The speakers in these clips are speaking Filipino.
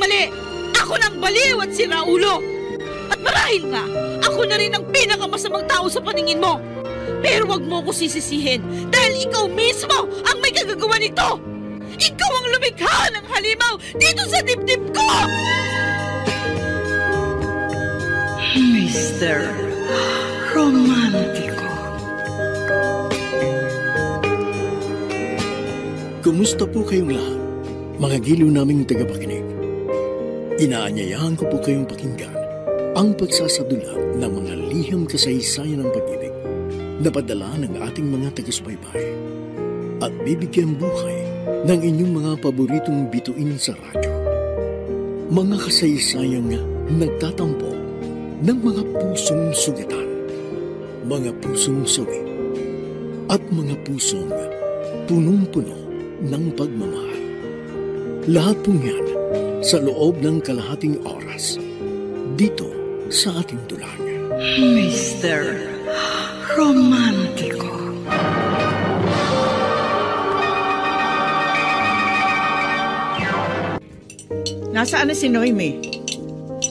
mali! Ako nang baliw at siraulo! At marahil nga, ako na rin ang pinakamasamang tao sa paningin mo! Pero wag mo ko sisisihin dahil ikaw mismo ang may kagagawa nito! Ikaw ang lumikha ng halimaw dito sa dibdib ko! Mr. Romantiko. Kumusta po kayong lahat, mga giliw naming tagapakinig? Inaanyayahan ko po kayong pakinggan ang pagsasadulat ng mga liham kasaysayan ng pag-ibig na padala ng ating mga taga-subaybay at bibigyan buhay ng inyong mga paboritong bituin sa radyo. Mga kasaysayang nagtatampo ng mga pusong sugatan, mga pusong sawi, at mga pusong punong-puno ng pagmamahal. Lahat po yan sa loob ng kalahating oras dito sa ating dulang. Mr. Romantiko. Nasaan na si Noemi?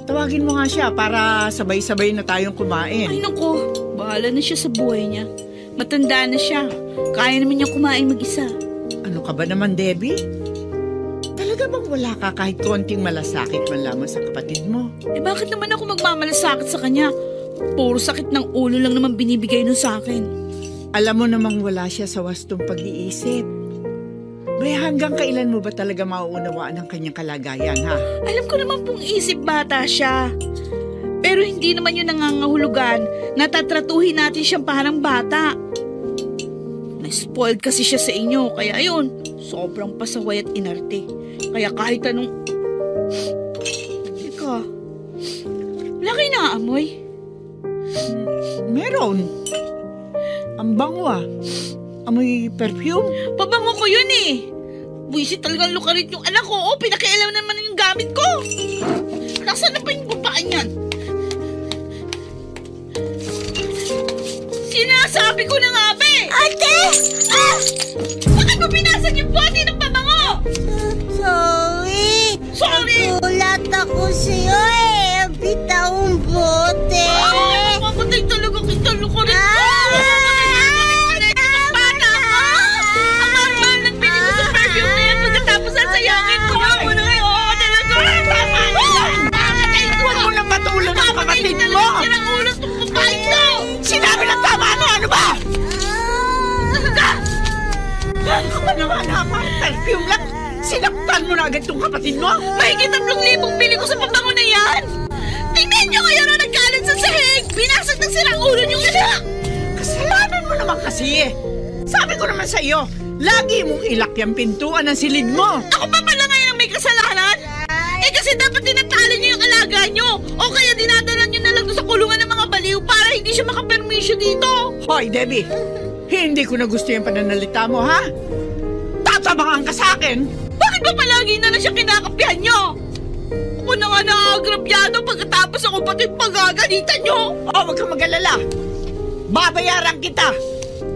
Tawagin mo nga siya para sabay-sabay na tayong kumain. Ay naku, bahala na siya sa buhay niya. Matanda na siya. Kaya naman niya kumain mag-isa. Ano ka ba naman, Debbie? Talaga bang wala ka kahit konting malasakit man lamang sa kapatid mo? Eh bakit naman ako magmamalasakit sa kanya? Puro sakit ng ulo lang naman binibigay nun sa akin. Alam mo namang wala siya sa wastong pag-iisip. Kaya hanggang kailan mo ba talaga mauunawaan ang kanyang kalagayan, ha? Alam ko naman pong isip bata siya. Pero hindi naman yun nangangahulugan na tatratuhin natin siyang parang bata. Na-spoiled kasi siya sa inyo, kaya yun, sobrang pasaway at inarte. Kaya kahit anong... Teka, wala kayo naaamoy? Meron. Ang bango ah. Amoy perfume? Pabango ko yun eh. Buisit talagang lukarit yung anak ko. O, pinakialam naman yung gamit ko. Nasaan na pa yung babae niyan? Sinasabi ko na nga ba eh! Ate! Ah! Bakit mo pinasag yung bote ng pabango? Sorry! Sorry! Nagulat ako sa'yo eh! Bitawang bote! Ah! Mapatay talaga kita lukarit ko! Sayangin ko na mo na yun! Tama na yan! Huwag mo nang matulog ang kapatid mo! Yan ang ulos ng kumpain to! Sinabi na tama na! Ano ba? Ano ka ba naman naman? Perfume lang! Sinaktan mo na agad tong kapatid mo! Mahigit 3,000 bili ko sa pabango na yan! Tingnan nyo ngayon na nagkalat sa sahig! Binasag ng sirang ulo niyong anak! Kasalanan mo naman kasi eh! Sabi ko naman sa iyo, lagi mong ilak yung pintuan ng silid mo! Ako pa pala ngayon ang may kasalanan? Eh kasi dapat tinatali niyo yung alaga niyo! O kaya dinadala niyo na lang doon sa kulungan ng mga baliw para hindi siya makapermisyo dito! Hoy, Debbie! Hindi ko na gusto yung pananalita mo, ha? Tatabangan ka sa akin! Bakit ba palagi na siya kinakapihan niyo? Ako na nga naagrabyado pagkatapos ako pati pagagalitan niyo! Oh, huwag kang mag-alala! Babayaran kita!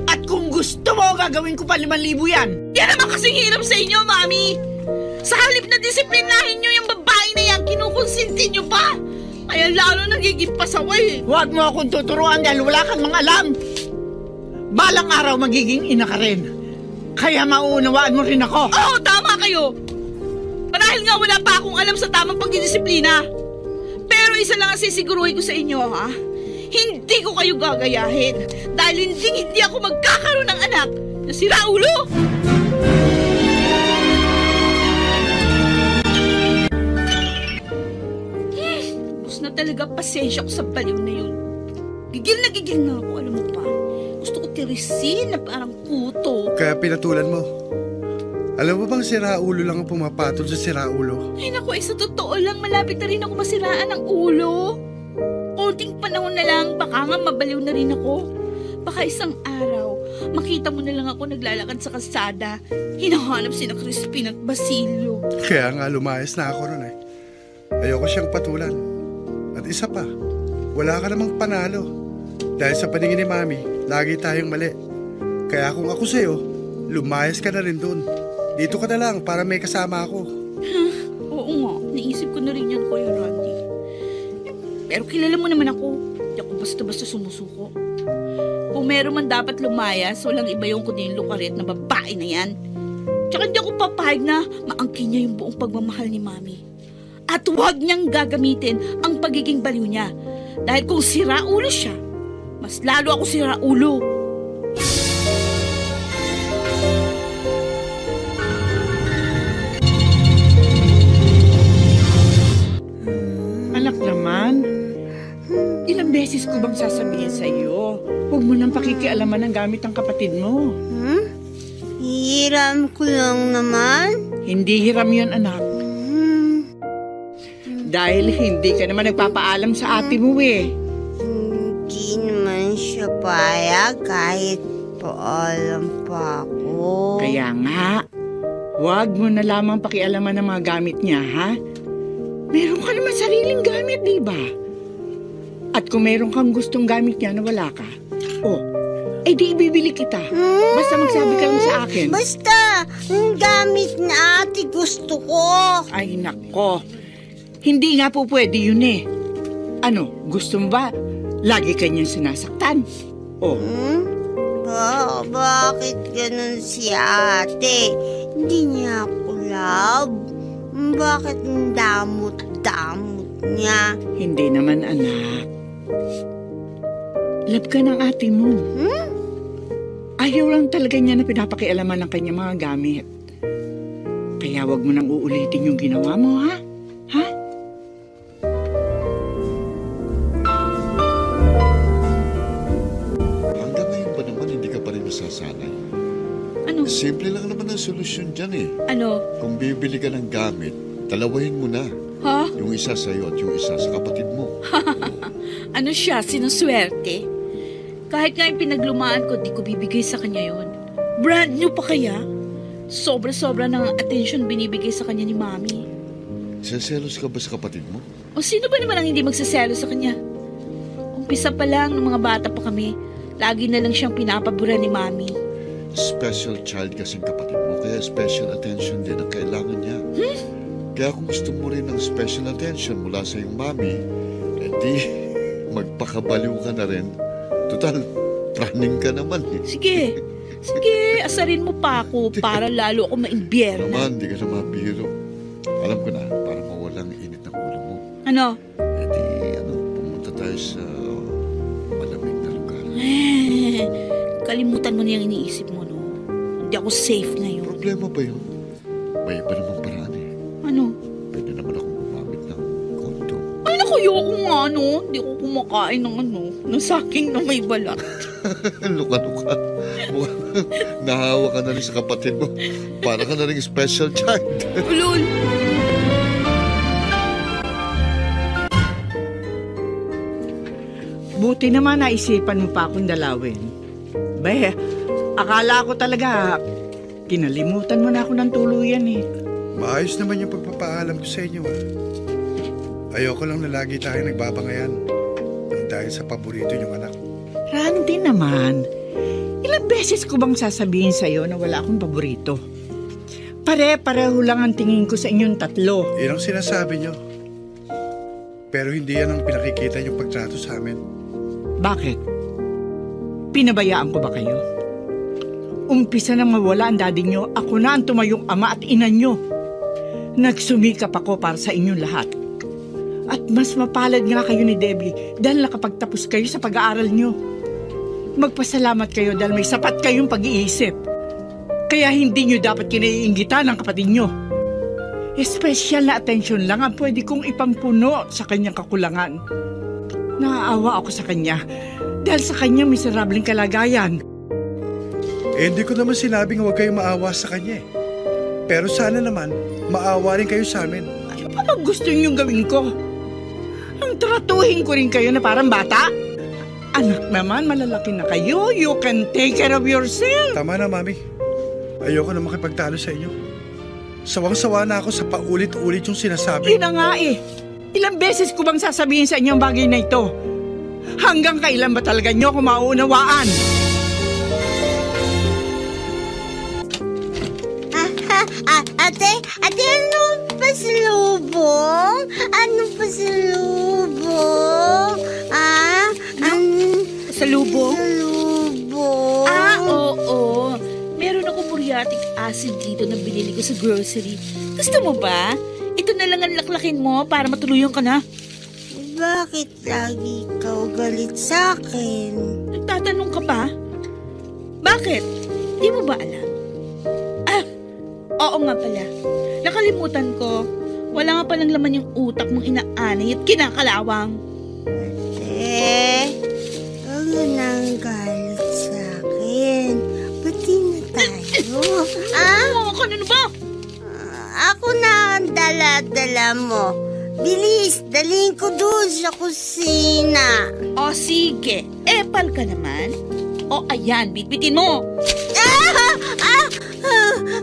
At kung gusto mo, gagawin ko pa 5,000 yan! Yan naman kasing hirap sa inyo, Mami! Sa halip na disiplinahin niyo yung babae na yan, kinukonsinti niyo pa! Kaya lalo nagiging pasaway! Huwag mo akong tuturuan dahil wala kang mga alam! Balang araw magiging ina ka rin. Kaya mauunawaan mo rin ako! Oo, tama kayo! Marahil nga wala pa akong alam sa tamang pagdidisiplina. Pero isa lang ang sisiguruhin ko sa inyo, ha? Hindi ko kayo gagayahin dahil hindi ako magkakaroon ng anak na si Raulo! Gusto na talaga pasensya ko sa baliw na yun. Gigil na ako, alam mo pa. Gusto ko tirisin na parang puto. Kaya pinatulan mo. Alam mo bang si Raulo lang ang pumapatol sa si Raulo? Ay naku, sa totoo lang, malapit na rin ako masiraan ng ulo. Konting panahon na lang, baka nga mabaliw na rin ako. Baka isang araw, makita mo na lang ako naglalakad sa kalsada, hinahanap sina Crispin at Basilio. Kaya nga lumayas na ako ron eh. Ayoko siyang patulan. At isa pa, wala ka namang panalo. Dahil sa paningin ni Mami, lagi tayong mali. Kaya kung ako sa'yo, lumayas ka na rin dun. Dito ka na lang para may kasama ako. Oo nga, naisip na rin yan, Kuya Randy. Pero kilala mo naman ako. Hindi ako basta-basta sumusuko. Kung meron man dapat lumayas, walang iba yung kundi yung lukaret na babae na yan. Tsaka hindi ako papayag na maangkin niya yung buong pagmamahal ni Mami. At huwag niyang gagamitin ang pagiging baliw niya. Dahil kung siraulo siya, mas lalo ako siraulo. Anak naman, ilang beses ko bang sasabihin sa iyo, huwag mo nang pakikialaman ng gamit ng kapatid mo. Hiram ko lang naman. Hindi hiram yun, anak. Dahil hindi ka naman nagpapaalam sa ate mo eh. Hindi naman siya payag kahit paalam pa ako. Kaya nga, huwag mo na lamang pakialaman ng mga gamit niya, ha? Meron ka naman sariling gamit, di ba? At kung meron kang gustong gamit niya na wala ka, eh di ibibili kita. Basta magsabi ka lang sa akin. Basta, ang gamit na ate gusto ko. Ay, nako. Hindi nga po pwede yun eh. Ano, gusto mo ba lagi kanyang sinasaktan? Bakit ganun si ate? Hindi niya ako love. Bakit ang damot-damot niya? Hindi naman, anak. Love ka ng ate mo. Ayaw lang talaga niya na pinapakialaman ng kanyang mga gamit. Kaya wag mo nang uulitin yung ginawa mo, ha? Ha? Hanggang ngayon ba naman hindi ka pa rin nasasanay? Ano? Simple lang naman ang solusyon dyan eh. Ano? Kung bibili ka ng gamit, dalawahin mo na. Ha? Yung isa sa'yo at yung isa sa kapatid mo. Ano siya? Sinuswerte? Kahit nga yung pinaglumaan ko, di ko bibigay sa kanya yon. Brand new pa kaya? Sobra-sobra ng attention binibigay sa kanya ni Mami. Seselos ka ba sa kapatid mo? O sino ba naman ang hindi magsaselo sa kanya? Umpisa pa lang ng mga bata pa kami, lagi na lang siyang pinapabura ni Mami. Special child kasing kapatid mo, kaya special attention din ang kailangan niya. Kaya kung gusto mo rin ng special attention mula sa iyong mami, edi magpakabaliw ka na rin. Total, praning ka naman eh. Sige, asarin mo pa ako para lalo ako maimbierna. Naman, di ka na mabiro. Alam ko na, para mawalang init ng ulo mo. Ano? Pumunta tayo sa malamig na lugar. Kalimutan mo na yung iniisip mo, no? Hindi ako safe ngayon. Problema ba yun? May iba namang paraan eh. Ano? Pwede naman akong gumamit ng kondo. Ay, naku, yoko nga, no? Hindi ko kumakain ng ng saking na may balat. Luka-luka. Mukhang nahawa ka na rin sa kapatid mo. Para ka na rin special child. Ulul! Buti naman naisipan mo pa akong dalawin. Akala ko talaga kinalimutan mo na ako ng tuluyan eh. Maayos naman yung pagpapaalam ko sa inyo. Ayoko lang na lagi tayo nagbabangayan dahil sa paborito niyong anak. Randy naman, ilang beses ko bang sasabihin sa'yo na wala akong paborito? Pare-pareho lang ang tingin ko sa inyong tatlo. Yun ang sinasabi niyo. Pero hindi yan ang pinakikita niyong pagtrato sa amin. Bakit? Pinabayaan ko ba kayo? Umpisa nang mawala ang daddy nyo, ako na ang tumayong ama at ina nyo. Nagsumikap ako para sa inyong lahat. At mas mapalad nga kayo ni Debbie dahil nakapagtapos kayo sa pag-aaral nyo. Magpasalamat kayo dahil may sapat kayong pag-iisip. Kaya hindi nyo dapat kinaiingitan ng kapatid nyo. Espesyal na atensyon lang ang pwede kong ipampuno sa kanyang kakulangan. Naaawa ako sa kanya dahil sa kanyang miserableng kalagayan. Hindi ko naman sinabing huwag kayong maawa sa kanya eh. Pero sana naman, maawa rin kayo sa amin. Ano pa bang gusto niyong gawin ko? Ang tratuhin ko rin kayo na parang bata? Anak naman, malalaki na kayo. You can take care of yourself. Tama na, Mami. Ayoko na makipagtalo sa inyo. Sawang-sawa na ako sa paulit-ulit yung sinasabi. Yun na nga eh. Ilang beses ko bang sasabihin sa inyo ang bagay na ito? Hanggang kailan ba talaga niyo ako mauunawaan? Ate, ano pasalubong? Ano pasalubong? Salubong? Pasalubong? Oo. Meron ako muriatic acid dito na binili ko sa grocery. Gusto mo ba? Ito na lang ang laklakin mo para matuluyan ka na. Bakit lagi ikaw galit sa akin? Nagtatanong ka pa? Bakit? Di mo ba alam? Oo nga pala. Nakalimutan ko. Wala nga palang laman yung utak mong inaanay at kinakalawang. Ate, huwag mo nang galit sa akin. Pati na tayo. Kanino ba? Ako na ang dala-dala mo. Bilis, dalhin ko doon sa kusina. O sige, epal ka naman. O ayan, bitbitin mo.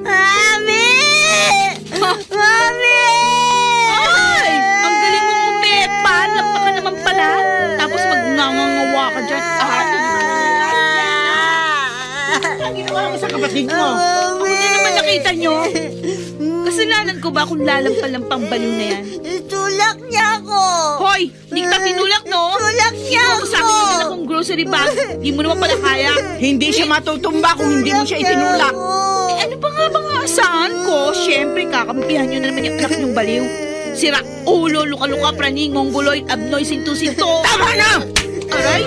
Mami! Mami! Ay! Ang galing mong umepal. Lampa ka naman pala. Tapos magngangawa ka dyan. Ang ginawa mo sa kapatid mo? Ako na naman nakita nyo. Kasalanan ko ba kung lalampal-lampang baliw na yan? Tulak niya ako! Hoy! Hindi kita tinulak, no? Tulak niya Ikaw ako! sa akin yung akong grocery bag. Hindi mo naman pala kaya. Hindi siya matutumba kung hindi mo siya itinulak. Ano ba nga bang asahan ko? Siyempre, kakampihan nyo na naman yung anak nyong baliw. Sira, ulo, luka-luka, praning, mongoloid, abnoy, sinto-sinto. Tama na! Aray!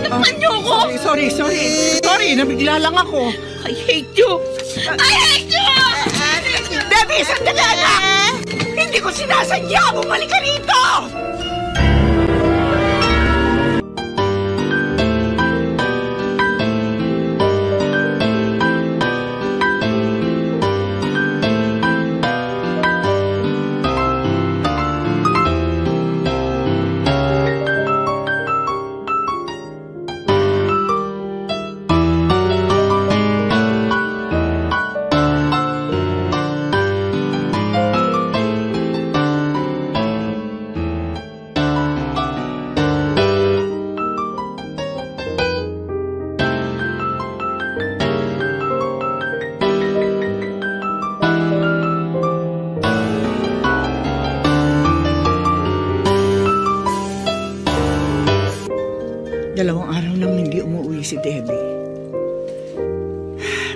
Napan nyo ko! Sorry, nabigla lang ako. I hate you! I hate you! Debbie, sandali anak! Hindi ko sinasadya! Bumalik ka rito! Dalawang araw nang hindi umuwi si Debbie.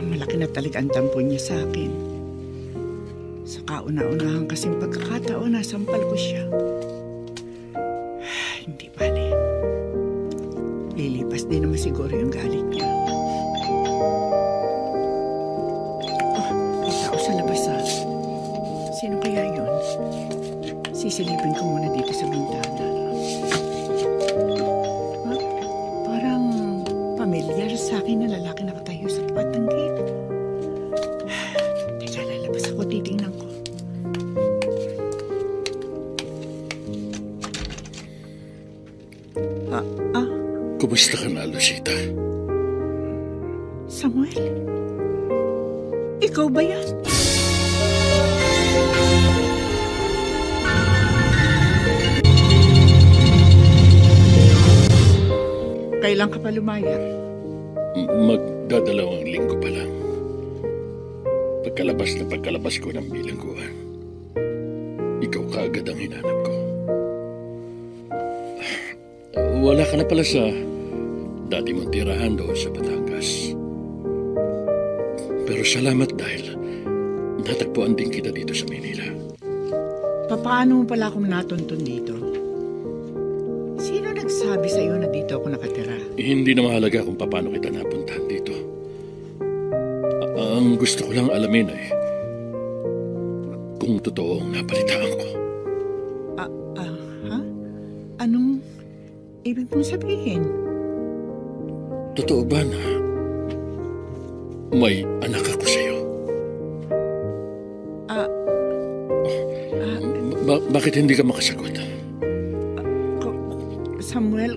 Malaki na talaga ang tampo niya sa akin. Sa kauna-unahan kasing pagkakataon, nasampal ko siya. Hindi bale. Lilipas din naman siguro yung galit niya. May tao sa labas ha. Sino kaya yun? Sisilipin ko muna dito sa bintana. Pamilyar sa akin na lalaki nakatayo sa tapat ng gate. Teka, lalabas ako, titingnan ko. Kumusta ka na, Lucita? Samuel? Ikaw ba yan? Kailan ka pa lumaya? Magdadalawang linggo pa lang. Pagkalabas ko ng bilangguan, ikaw kaagad ang hinanap ko. Wala ka na pala sa dati mong tirahan doon sa Batangas. Pero salamat dahil natagpuan din kita dito sa Manila. Paano mo pala akong natuntun dito? Sino nagsabi sa'yo na dito ako nakatira? Hindi na mahalaga kung paano kita napuntahan dito. Ang gusto ko lang alamin ay kung totoo ang napalitaan ko. Ha? Anong ibig mong sabihin? Totoo ba na may anak ako sa'yo? Bakit hindi ka makasagot? Samuel,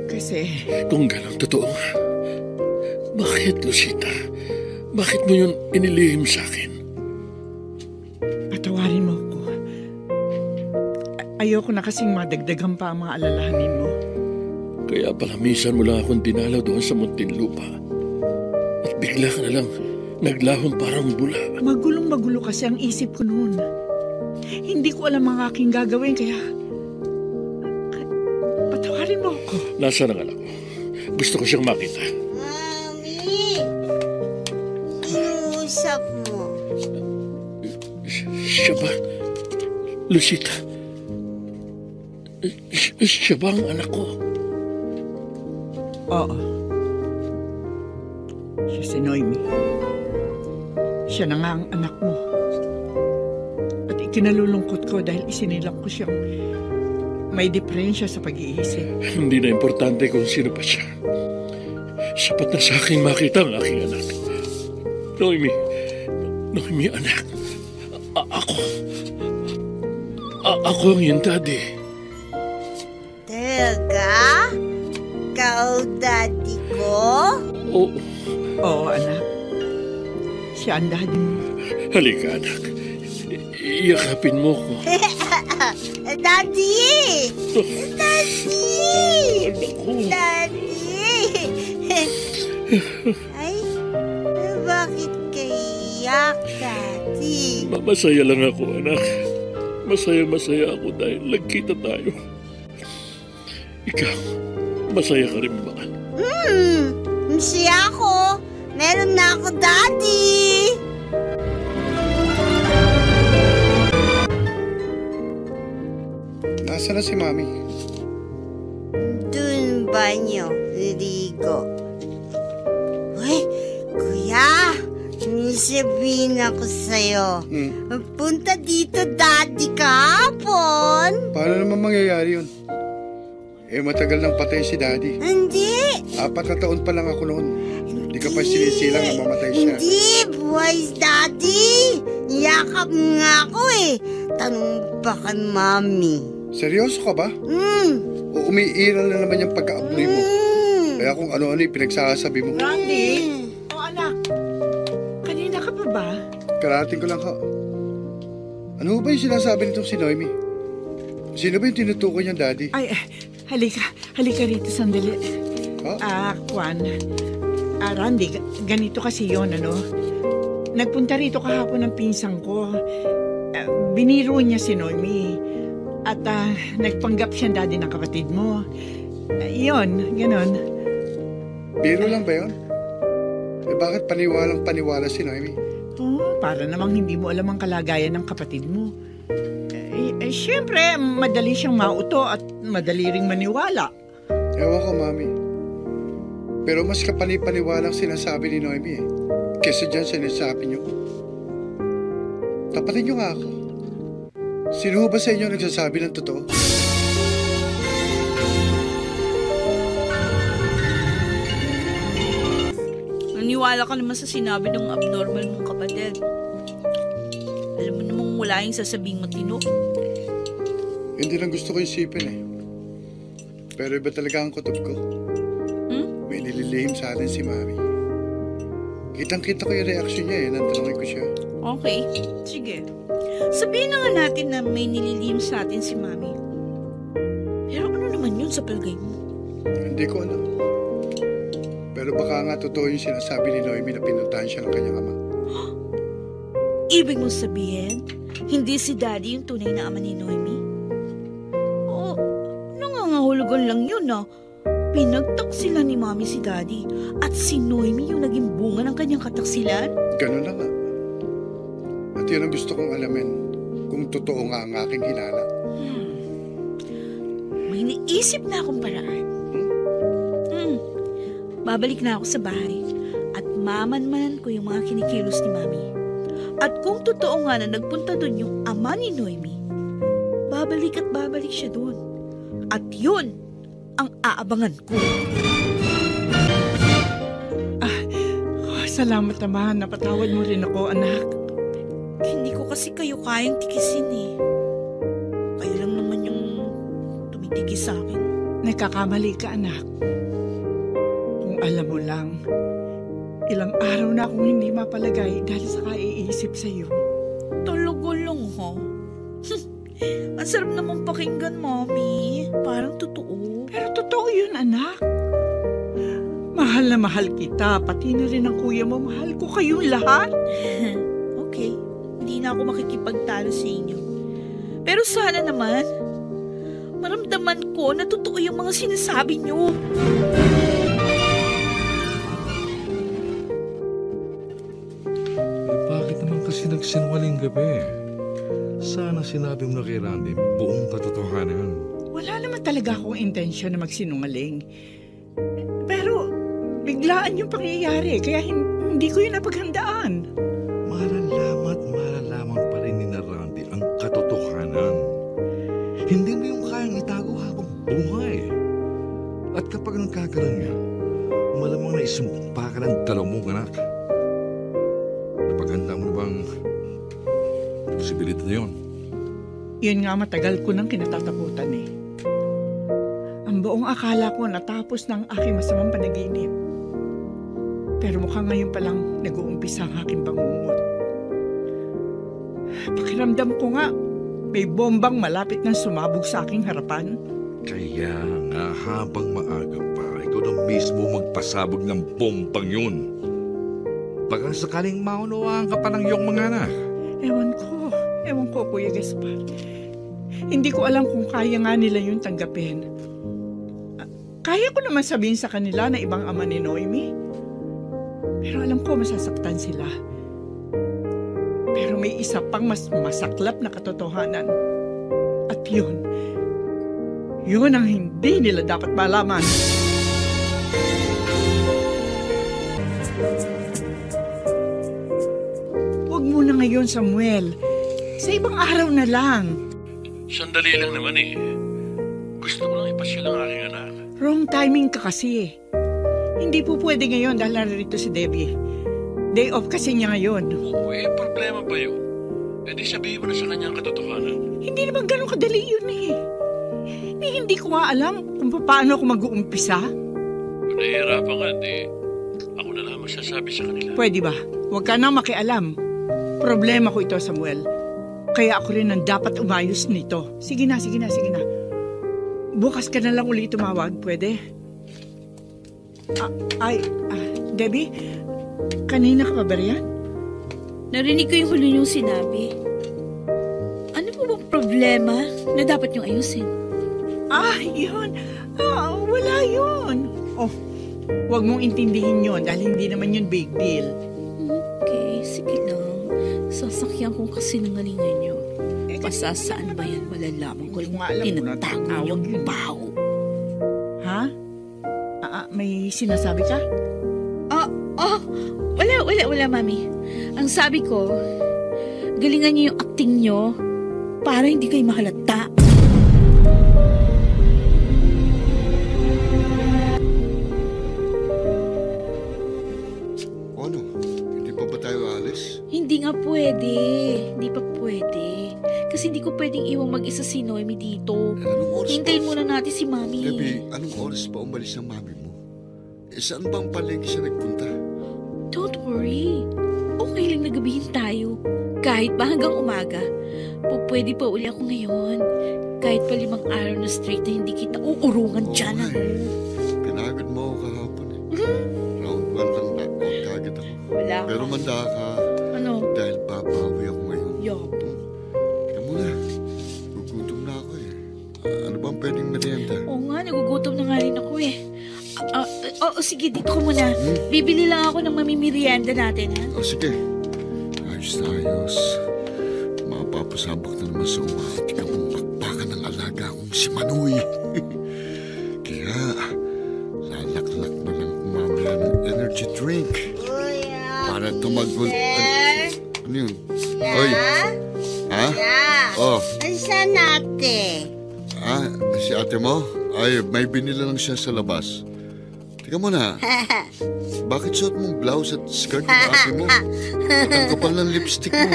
kasi... Kung gano'ng totoo nga, bakit, Lucita? Bakit mo yun inilihim sa akin? Patawarin mo ko. Ayoko na kasing madagdagan pa ang mga alalahanin mo. Kaya pala minsan mo lang akong dinalaw doon sa Muntinlupa. At bigla ka na lang naglahong parang bula. Magulong-magulo kasi ang isip ko noon. Hindi ko alam ang aking gagawin, kaya patawarin mo ako. Nasaan ang anak ko? Gusto ko siyang makita. Mami! Inuusap mo. Siya ba? Lucita? Siya ba ang anak ko? Oo. Siya si Noemi. Siya na nga ang anak mo. At ikinalulungkot ko dahil isinilang ko siyang may diferensya sa pag-iisip. Hindi na importante kung sino pa siya. Sapat na sa aking makita ang aking anak. Noemi, anak. Ako ang iyong daddy. Talaga? Ikaw, daddy ko? Oo, anak. Siya ang daddy mo. Halika, anak. Iyakapin mo ko. Daddy! Anak ko. Daddy! Ay, bakit kaiyak, daddy? Masaya lang ako, anak. Masaya ako dahil nagkita tayo. Ikaw, masaya ka rin ba? Masaya ako. Meron na ako, daddy! Nasaan na si Mami? Dun banyo, ligo. Uy, kuya, may sabihin ako sa'yo. Punta dito, daddy, kahapon. Paano naman mangyayari yun? Matagal nang patay si daddy. Hindi. 4 na taon pa lang ako noon. Hindi ka pa sinisilang na mamatay siya. Hindi, buhay si daddy. Yakap nga ako eh. Tanong pa kay mami. Seryoso ka ba? O umiiral na naman yung pagka-abnoy mo? Kaya kung ano-ano yung pinagsasabi mo. Randy? O anak, kanina ka pa ba? Karating ko lang ka. Ano ba yung sinasabi nitong si Noemi? Sino ba yung tinutukoy niyang daddy? Ay, halika rito sandali. Juan, Randy, ganito kasi yon ano. Nagpunta rito kahapon ng pinsang ko. Biniro niya si Noemi. At nagpanggap siyang daddy ng kapatid mo. Yon, ganon. Biro lang ba yun? Bakit paniwalang-paniwala si Noemi? Para namang hindi mo alam ang kalagayan ng kapatid mo. Siyempre, madali siyang mauto at madali ring maniwala. Ewan ko, Mami. Pero mas kapani-paniwalang sinasabi ni Noemi kesa dyan sinasabi niyo. Tapatin niyo nga ako. Sino ba sa inyo nagsasabi ng totoo? Naniwala ka naman sa sinabi ng abnormal mong kapatid. Alam mo namang wala yung sasabing matino. Hindi lang gusto ko isipin Pero iba talaga ang kutob ko. May nililihim sa atin si Mami. Kitang-kita ko yung reaksyon niya nang tanongin ko siya. Okay, sige. Sabihin na nga natin na may nililihim sa atin si Mami. Pero ano naman yun sa palagay mo? Hindi ko alam. Pero baka nga totoo yung sinasabi ni Noemi na pinuntahan siya ng kanyang ama. Ibig mong sabihin, hindi si Daddy yung tunay na ama ni Noemi? Oo, nangangahulugan lang yun Pinagtaksilan ni Mami si Daddy at si Noemi yung naging bunga ng kanyang kataksilan? Ganun na nga. At yun ang gusto kong alamin kung totoo nga ang aking hinala. May naisip na akong paraan. Babalik na ako sa bahay at mamanmanan ko yung mga kinikilos ni Mami. At kung totoo nga na nagpunta doon yung ama ni Noemi, babalik siya doon. At yun ang aabangan ko. Salamat naman. Napatawad mo rin ako, anak. Hindi ko kasi kayo kayang tikisin Kayo lang naman yung tumitigis sa akin. Nagkakamali ka, anak. Kung alam mo lang, ilang araw na akong hindi mapalagay dahil sa kaiisip sa'yo. Talaga lang, Ang sarap naman pakinggan, Mommy. Parang totoo. Pero totoo yun, anak. Mahal na mahal kita, pati na rin ang kuya mo. Mahal ko kayong lahat. Okay, hindi na ako makikipagtalo sa inyo. Pero sana naman, maramdaman ko na totoo yung mga sinasabi niyo. Bakit naman kasi nagsinungaling gabi? Sana sinabi mo na kay Randy buong katotohanan. Wala naman talaga akong intensyon na magsinungaling. Pero biglaan yung pangyayari, kaya hindi ko yun napaghandaan. Malalaman pa rin ni na Randy ang katotohanan. Hindi mo yung kayang itago habang buhay. At kapag nagkakaroon niya, malamang na isumpa ka ng 2 mong anak. Napaghanda mo na bang posibilidad na yun? Yun nga matagal ko nang kinatatakutan eh. Ang buong akala ko natapos ng aking masamang panaginip. Pero mukhang ngayon pa lang nag-uumpisa ang aking bangungot. Pakiramdam ko nga, may bombang malapit nang sumabog sa aking harapan. Kaya nga habang maaga pa, ikaw na mismo magpasabog ng bombang yun. Baka sakaling maunawaan ka pa ng iyong mga anak. Ewan ko, Kuya Gaspar. Hindi ko alam kung kaya nga nila yun tanggapin. Kaya ko naman sabihin sa kanila na ibang ama ni Noemi. Pero alam ko masasaktan sila. Pero may isa pang mas masaklap na katotohanan. At yun ang hindi nila dapat malaman. Huwag muna ngayon, Samuel. Sa ibang araw na lang. Sandali lang naman eh. Gusto ko lang ipasyal ang aking anak. Wrong timing ka kasi. Hindi po pwede ngayon dahil narito si Debbie. Day off kasi niya ngayon. Problema ba yun? Di sabihin mo na sa kanya ang katotohanan. Hindi naman ganun kadali yun eh. Hindi ko nga alam kung paano ako mag-uumpisa. Kung nahihirapan ka, ako na lang magsasabi sa kanila. Pwede ba? Huwag ka nang makialam. Problema ko ito, Samuel. Kaya ako rin ang dapat umayos nito. Sige na. Bukas ka na lang ulit tumawag, pwede? Debbie, kanina ka pa ba riyan? Narinig ko yung huli niyong sinabi. Ano po bang problema na dapat niyong ayusin? Yun. Wala yun. Huwag mong intindihin yun dahil hindi naman yun big deal. Okay, sige lang. Sasakyan kong kasinungalingan niyo. Pasasaan ba yan malalaman ko yung tinatago niyong baho? Ha? May sinasabi ka? Wala, Mami. Ang sabi ko, galingan niyo yung acting niyo para hindi kayo mahalata. Ano? Hindi pa ba tayo alis? Hindi nga pwede. Hindi pa pwede. Kasi hindi ko pwedeng iwang mag-isa si Noemi dito. Anong oras Hintayin muna natin si Mami. Debbie, anong oras pa umalis ang mami mo? Saan bang palengke siya nagpunta? Don't worry. Okay lang na gabihin tayo. Kahit ba hanggang umaga. Pwede pa uli ako ngayon. Kahit pa 5 araw na straight na hindi kita uurungan dyan. Pinagod mo ako kahapon eh. Round 1 lang na. Kagad ako. Wala ka. Pero manda ka. Ano? Dahil babawi ako ngayon. Yup. Teka muna. Gugutom na ako eh. Ano bang pwedeng merienda? Oo nga, nagugutom na nga rin ako eh. Sige, dito ko muna. Bibili lang ako ng mamimirienda natin, ha? Sige. Ayos na ayos. Mapapasabak na naman sa uwa. Hindi ka mong bakbakan ng alaga kong si Manoy. Kaya, lalaklak na lang mamaya ng energy drink. Para tumagol. Ano yun? Oy. Ha? Oh. Saan ate? Si ate mo? Ay, may binila lang siya sa labas. Teka muna. Bakit suot mong blouse at skirt ng ate mo? At ang kapal ng lipstick mo.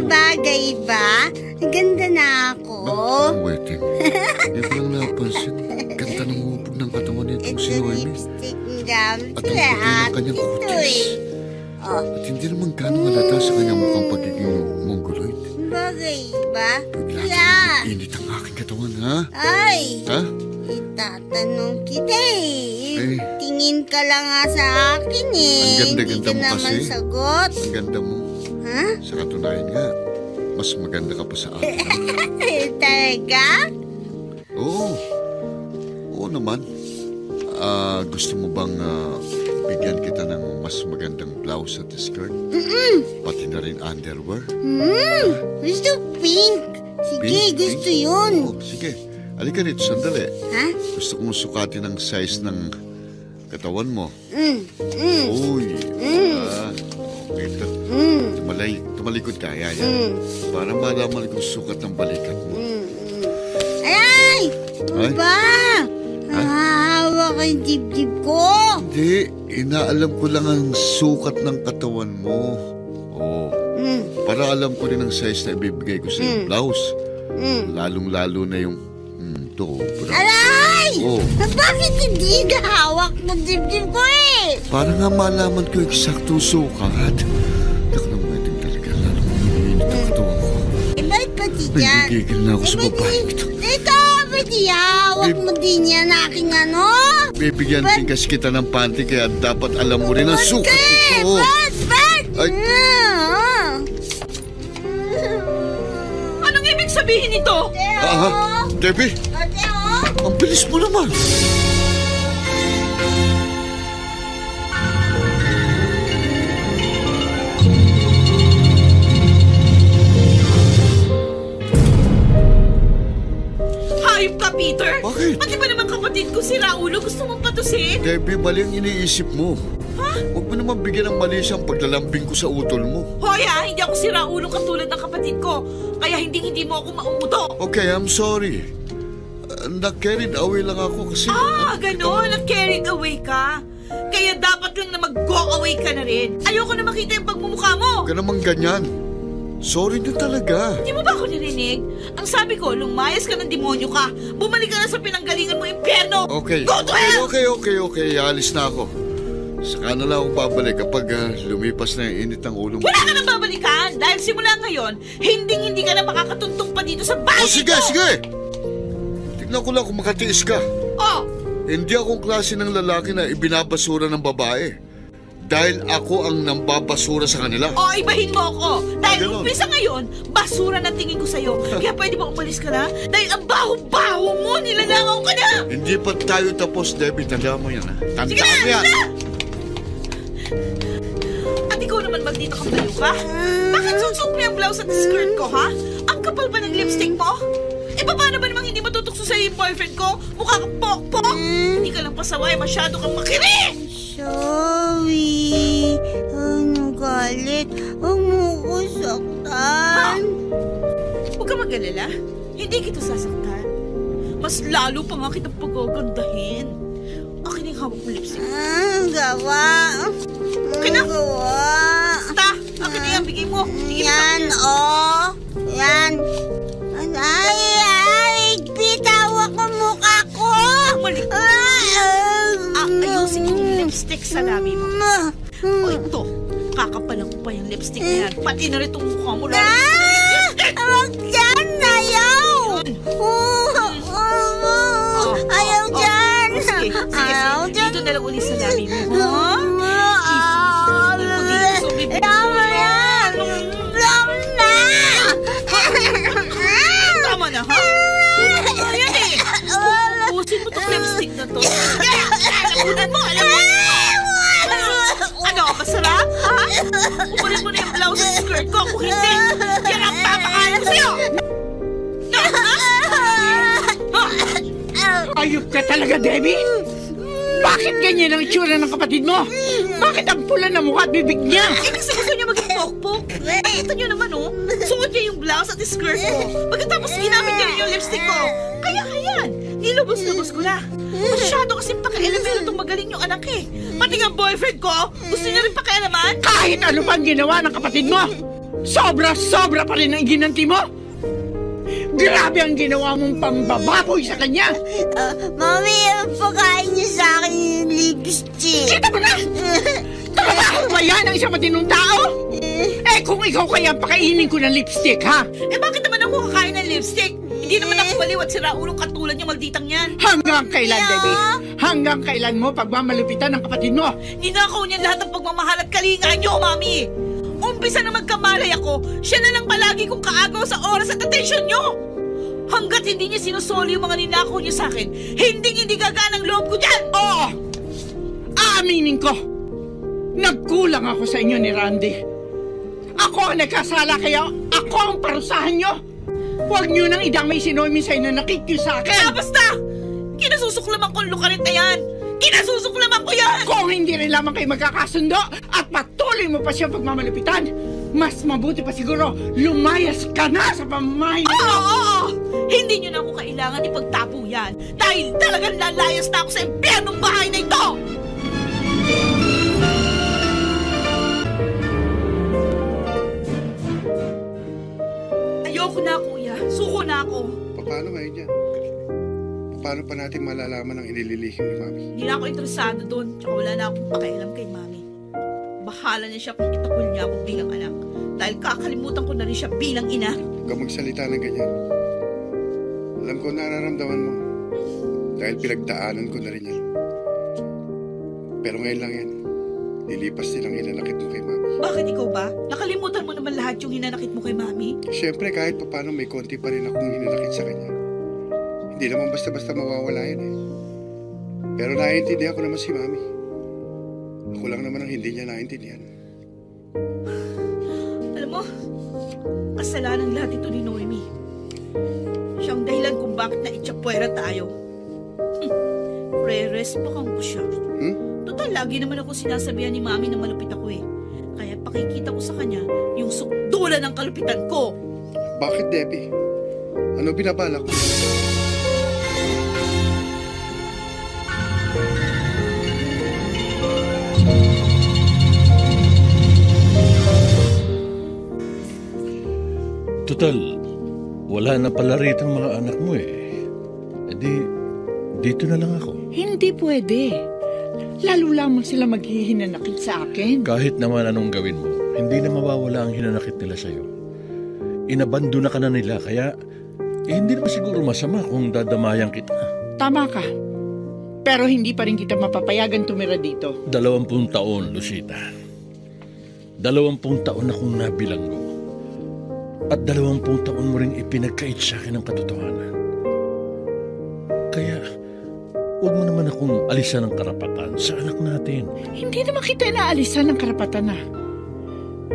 Bagay ba? Ganda na ako. Wedding. Hindi ko lang napansin. Ganda ng hubog ng katawan nitong si Noemi. At ang puti ng kanyang kutis. At hindi naman gano'ng halata sa kanyang mukhang pagiging mongoloid. Bagay ba? Bigla init ang aking katawan, ha? Ay! Ha? tatanong kita Tingin ka lang nga sa akin Ang ganda-ganda Hindi ka mo naman kasi. sagot. Ang ganda mo. Ha? Sa katunayan nga, mas maganda ka pa sa akin. Talaga? Oo. Oo naman. Gusto mo bang bigyan kita ng mas magandang blouse at skirt? Pati na rin underwear? Gusto pink. Sige, gusto yun. Oo, sige. Halika rito, sandali. Ha? Gusto kong sukatin ang size ng katawan mo. Uy. Okay. Tumalikod ka. Yan. Para malaman kung sukat ng balikat mo. Ay! Ay? Ba? Hahawak ang dibdib ko. Hindi. Inaalam ko lang ang sukat ng katawan mo. Oo. Para alam ko rin ang size na ibibigay ko sa yung blouse. Lalong-lalo na yung dobra. Aray! Oo. Bakit hindi nahawak ng dibdib ko Para nga malaman ko eksakto sukat. Naku ng wedding talaga. Lalong mainit ang katawan ko. Ba't pati dyan? Nagigigil na ako sa babae ito. Teka, ba't ihawak mo din yan aking ano? Bibigyan din kasi kita ng panty kaya dapat alam mo rin ang sukat ito. Ba't? Ay. Anong ibig sabihin nito? Debbie, ang bilis mo naman. Hayop ka, Peter! Bakit? Pati ba naman kapatid ko si Raulo gusto mong patusin? Debbie, mali ang iniisip mo. Huwag mo naman bigyan ng mali siyang paglalambing ko sa utol mo. Hoy hindi ako si Raulo katulad ng kapatid ko. Kaya hindi mo ako mauuto. Okay, I'm sorry. Na-carried away lang ako kasi... Ganon. Nag-carried away ka. Kaya dapat lang na mag-go away ka na rin. Ayoko na makita yung pagmumukha mo. Huwag ka naman ganyan. Sorry na talaga. Di mo ba ako narinig? Ang sabi ko, lumayas ka ng demonyo ka. Bumalik ka na sa pinanggalingan mo, impyerno. Okay. Go to hell! Okay. Alis na ako. Saka na lang ako babalik kapag lumipas na yung init ng ulo mo. Wala ka nang babalikan. Dahil simula ngayon, hindi ka na makakatuntong pa dito sa bahay Sige. Tignan ko lang kung makatiis ka. Hindi akong klase ng lalaki na ibinabasura ng babae. Dahil ako ang nambabasura sa kanila. Ibahin mo ako. Dahil Ganon. umpisa ngayon, basura na tingin ko sa'yo. Kaya pwede ba umalis ka na? Dahil ang baho-baho mo, nilalangaw ka na. Hindi pa tayo tapos, Debbie. Tandaan mo yan, ha? Sige Tandaan mo yan. At ikaw naman dito kang baliw ka? Bakit susok mo yung blouse at skirt ko, ha? Ang kapal ba ng lipstick mo? Paano ba namang hindi matutokso sa'yo yung boyfriend ko? Mukha kang pok-pok. Hindi ka lang pasaway, masyado kang makiri. Sorry. Galit. Huwag mo ko saktan. Huwag ka mag-alala. Hindi kita sasaktan. Mas lalo pa nga kitang pagagandahin. Akin yung hawak mo lipstick. Gawa. Okay na. Gawa. Basta, akin na yan. Bigay mo. Yan, Yan. Ay, bitawak ang mukha ko. Balik mo. Ayusin yung lipstick sa labi mo. Ito. Kakapalan ko pa yung lipstick na yan. Pati na rin itong mukha mo. Huwag dyan! Ayaw! Ayaw dyan! Sige. Ayaw dyan! Dito na lang ulit sa labi mo, ha? Tama yan! Tama na, ha? Ayan eh. Ubusin mo itong lipstick na to. Alam mo. Ano, masarap? Ha? Ubusin mo na yung blouse at skirt ko. Kung hindi, yan ang papakain ko sa'yo. Ayop ka talaga, Debbie! Bakit ganyan ang itsura ng kapatid mo? Bakit ang pula na mukha at bibig niya? Kasi gusto niya maging pokpok. Ito niyo naman, suot niya yung blouse at skirt ko. Pagkatapos ginamit niya rin yung lipstick ko. Kaya yan, nilubos-lubos ko na. Masyado kasing pakialaman itong magaling yung anak eh. Pati nga boyfriend ko, gusto niya rin pakialaman. Kahit ano pang ginawa ng kapatid mo, sobra-sobra pa rin ang ginanti mo. Grabe ang ginawa mong pambababoy sa kanya. Mami, pagkain niyo sa akin yung lipstick. Kita mo na! Trabaho ba yan ang isang matinong tao? Kung ikaw kaya pakainin ko ng lipstick, ha? Bakit naman ako kakain ng lipstick? Hindi naman ako baliw at siraulong katulad niya malditang yan. Hanggang kailan, Debbie? Hanggang kailan mo pagmamalupitan ng kapatid mo? Ninakaw niya lahat ng pagmamahal at kalingaan niyo, Mami. Umpisa na magkamalay ako, siya na lang palagi kong kaagaw sa oras at atensyon niyo. Hanggat hindi niya sinusoli yung mga ninakaw niya sa akin, hindi gagaan ang loob ko dyan! Oo! Aaminin ko! Nagkulang ako sa inyo ni Randy. Ako ang nagkasala kaya ako ang parusahan niyo. Huwag niyo nang idamay si Noemi sa inanakit niyo sa akin. Basta! Kinasusuklaman ko ang lukarit na yan! Kinasusuklaman ko yan! Kung hindi rin lamang kayo magkakasundo at patuloy mo pa siyang pagmamalupitan, mas mabuti pa siguro lumayas ka na sa pamamahay niyo. Oo! Hindi niyo na ako kailangan ipagtapo yan dahil talagang lalayas na ako sa impyernong bahay na ito! Ayoko na, Kuya. Suko na ako. Paano ngayon yan? Paano pa natin malalaman ang inililihim ni Mami? Hindi na ako interesado doon. Tsaka wala na akong pakialam kay Mami. Bahala na siya kung itakol niya ako bilang anak. Dahil kakalimutan ko na rin siya bilang ina. Huwag kang magsalita ng ganyan. Alam ko nararamdaman mo. Dahil pinagdaanan ko na rin yan. Pero ngayon lang yan. Lilipas din ang hinanakit mo kay Mami. Bakit ikaw ba? Nakalimutan mo naman lahat yung hinanakit mo kay Mami? Siyempre kahit paano may konti pa rin akong hinanakit sa kanya. Hindi naman basta-basta mawawala yan eh. Pero naiintindihan ko naman si Mami. Ako lang naman ang hindi niya naiintindihan. Alam mo, kasalanan lahat ito ni Noemi. Siyang dahilan kung bakit na itsapuera tayo. Re-respectan ko siya. Total, lagi naman ako sinasabihan ni Mami na malupit ako eh. Kaya pakikita ko sa kanya yung sukdulan ng kalupitan ko. Bakit, Debbie? Ano binabalak mo? Total, wala na pala rito ang mga anak mo eh. Dito na lang ako. Hindi pwede. Lalo lamang sila maghihinanakit sa akin. Kahit naman anong gawin mo, hindi na mawawala ang hinanakit nila sa'yo. Inabando na ka na nila, kaya hindi naman siguro masama kung dadamayan kita. Tama ka. Pero hindi pa rin kita mapapayagan tumira dito. 20 taon, Lucita. 20 taon akong nabilanggo. At 20 taon mo rin ipinagkait sa akin ang katotohanan. Kaya, huwag mo naman akong alisan ng karapatan sa anak natin. Hindi naman kita inaalisan ng karapatan na.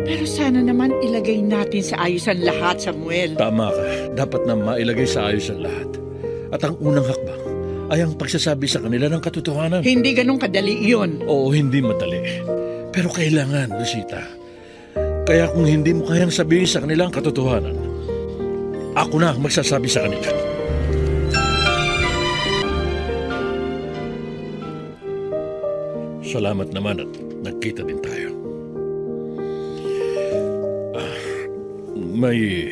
Pero sana naman ilagay natin sa ayos ang lahat, Samuel. Tama ka. Dapat na mailagay sa ayos ang lahat. At ang unang hakbang ay ang pagsasabi sa kanila ng katotohanan. Hindi ganun kadali iyon. Oo, hindi madali. Pero kailangan, Lucita. Kaya kung hindi mo kayang sabihin sa kanila ang katotohanan, ako na ang magsasabi sa kanila. Salamat naman at nagkita din tayo. May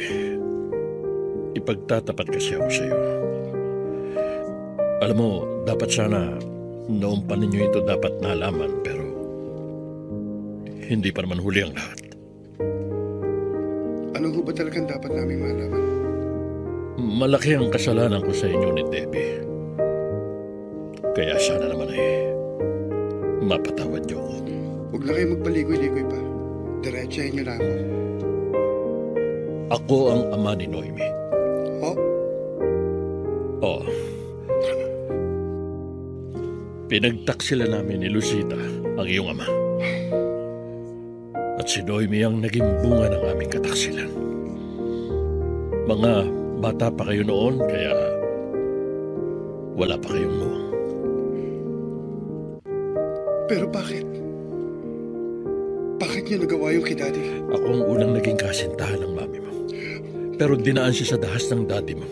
ipagtatapat kasi ako sa iyo. Alam mo, dapat sana noong pa ninyo ito dapat nalaman, pero hindi pa naman huli ang lahat. Ano ho ba talagang dapat namin malaman? Malaki ang kasalanan ko sa inyo ni Debbie. Kaya sana naman mapatawad niyo ako. Huwag na kayo magpaligoy-ligoy pa. Diretsahin niyo na ako. Ako ang ama ni Noemi. Oh? Oo. Pinagtaksila namin ni Lucita ang iyong ama. At si Noemi ang naging bunga ng aming kataksilan. Mga bata pa kayo noon, kaya wala pa kayong muwang. Pero bakit? Bakit niyo nagawa yung kay Daddy? Ako ang unang naging kasintahan ng mami mo. Pero dinaan siya sa dahas ng daddy mo.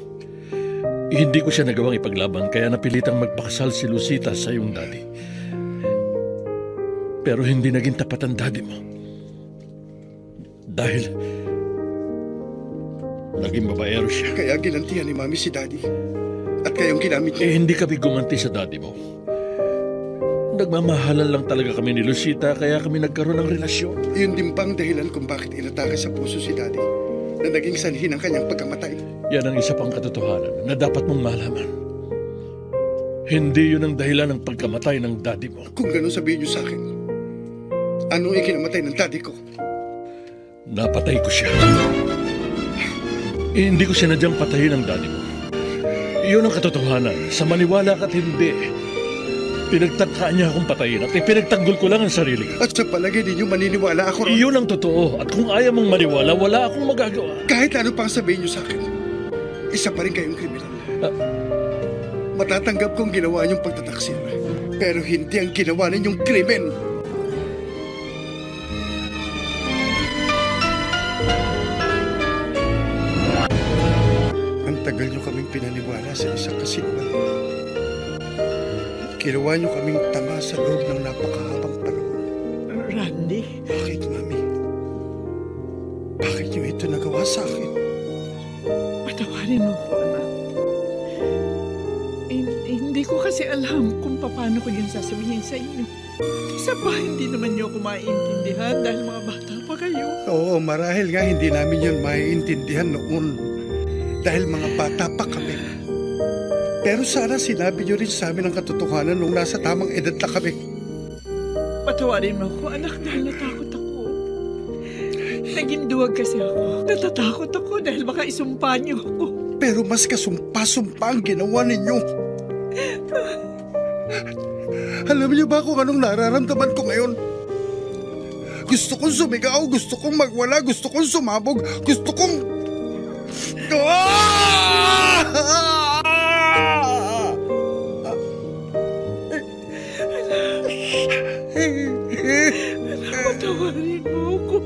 Hindi ko siya nagawang ipaglaban, kaya napilitang magpakasal si Lucita sa iyong daddy. Pero hindi naging tapat ang daddy mo. Dahil naging babaero siya. Kaya ginantihan ni Mami si Daddy. At kayong ginamit niya. Hindi kami gumanti sa daddy mo. Nagmamahalan lang talaga kami ni Lucita, kaya kami nagkaroon ng relasyon. Yun din bang dahilan kung bakit inatake sa puso si Daddy? na naging sanhi ng kanyang pagkamatay. Yan ang isa pang katotohanan na dapat mong malaman. Hindi yun ang dahilan ng pagkamatay ng daddy mo. Kung gano'n sabihin niyo sa akin, anong ikinamatay ng daddy ko? Napatay ko siya. Hindi ko sinadyang patayin ang daddy mo. Iyon ang katotohanan. Sa maniwala ka't hindi, pinagtaka niya akong patayin at ipinagtanggol ko lang ang sarili ko. At sa palagay ninyo maniniwala ako ron? Iyon ang totoo. At kung ayaw mong maniwala, wala akong magagawa. Kahit ano pang sabihin niyo sa akin, isa pa rin kayong kriminal. Matatanggap kong ginawa niyong pagtataksil, pero hindi ang ginawa ninyong krimen. Ang tagal niyo kaming pinaniwala sa isang kasinungalingan. Ginawa niyo kaming tanga sa loob ng napakahabang panahon. Randy, Bakit, Mami? Bakit niyo ito nagawa sa akin? patawarin mo ko, anak. Hindi ko kasi alam kung paano ko yun sasabihin sa inyo. Isa pa, hindi naman niyo ako maiintindihan dahil mga bata pa kayo. Oo, marahil nga hindi namin yun maiintindihan noon. Dahil mga bata pa kami. Pero sana sinabi niyo rin sa amin ang katotohanan nung nasa tamang edad na kami. Patawarin mo ko, anak, dahil natakot ako. Naging duwag kasi ako. Natatakot ako dahil baka isumpa niyo ako. Pero mas kasumpa-sumpa ang ginawa ninyo. Alam niyo ba kung anong nararamdaman ko ngayon? Gusto kong sumigaw, gusto kong magwala, gusto kong sumabog, gusto kong... Patawarin mo ako.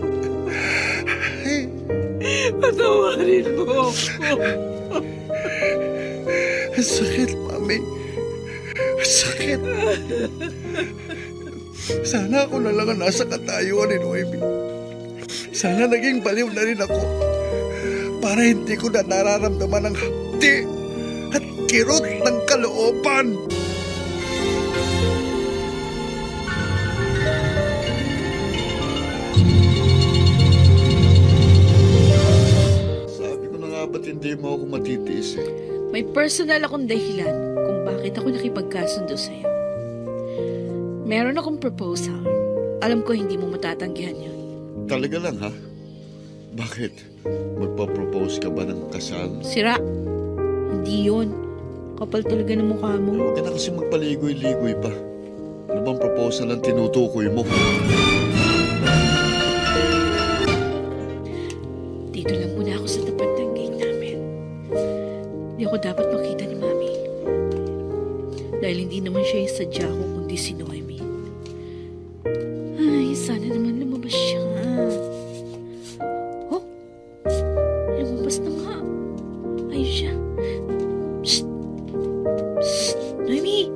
Patawarin mo ako. Ang sakit, Mami. Ang sakit. Sana ako na lang ang nasa katayuan ni Noemi. Sana naging baliw na rin ako. Para hindi ko na nararamdaman ang hapdi at kirot ng kalooban. Sabi ko na nga ba't hindi mo ako matitiis eh? May personal akong dahilan kung bakit ako nakipagkasundo sa'yo. Meron akong proposal. Alam ko hindi mo matatanggihan yun. Talaga lang ha? Bakit? Magpa-propose ka ba ng kasal? Sira. Hindi yun. Kapal talaga ng mukha mo. Huwag ka na kasi magpaligoy-ligoy pa. Ano bang proposal ang tinutukoy mo? Dito lang muna ako sa tapat ng gate namin. Hindi ako dapat makita ni Mami. Dahil hindi naman siya yung sadya ko kundi si Noemi. Ay, sana naman lumabas siya. Oh, lumabas na nga. Ayun siya. Psst! Psst! Noemi!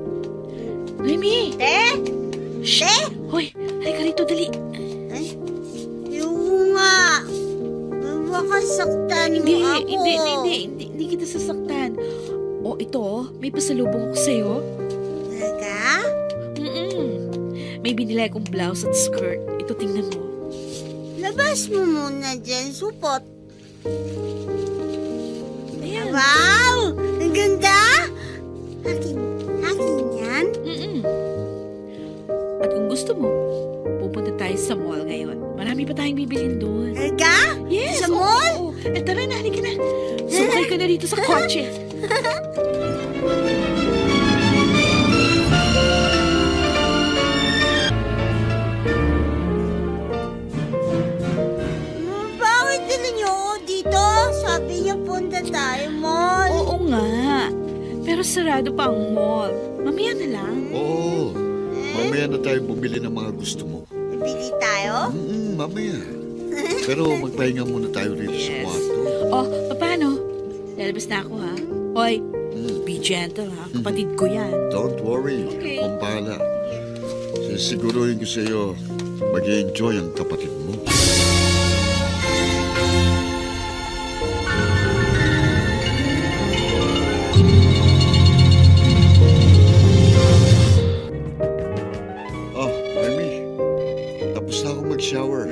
Noemi! Shh! Hoy, halika rito, dali. Yung nga. Baka saktan mo ako. Hindi kita sasaktan. O, ito, may pasalubong ko sa'yo. Talaga? May binili akong blouse at skirt. Ito, tingnan mo. Labas mo muna dyan, supot. Ayan. Wow! Ang ganda! Akin yan? At kung gusto mo, pupunta tayo sa mall ngayon. Marami pa tayong bibilhin doon. Talaga? Yes! Sa mall? Oo. Tara na, halika na. Sumakay ka na rito sa kotse. Bakit nila niyo ako dito? Sabi niya punta tayo mall. Oo nga. Pero sarado pa ang mall. Mamaya na lang. Oo. Mamaya na tayo bumili ng mga gusto mo. Bili tayo? Mamaya. Pero magpahinga muna tayo rito sa kwarto. Oh, paano? Lalabas na ako, ha? Hoy, be gentle, ha? Kapatid ko yan. Don't worry. Okay. Akong bahala. Sisiguruhin ko sa iyo, mag-i-enjoy ang kapatid mo. Amy, tapos na ako mag-shower.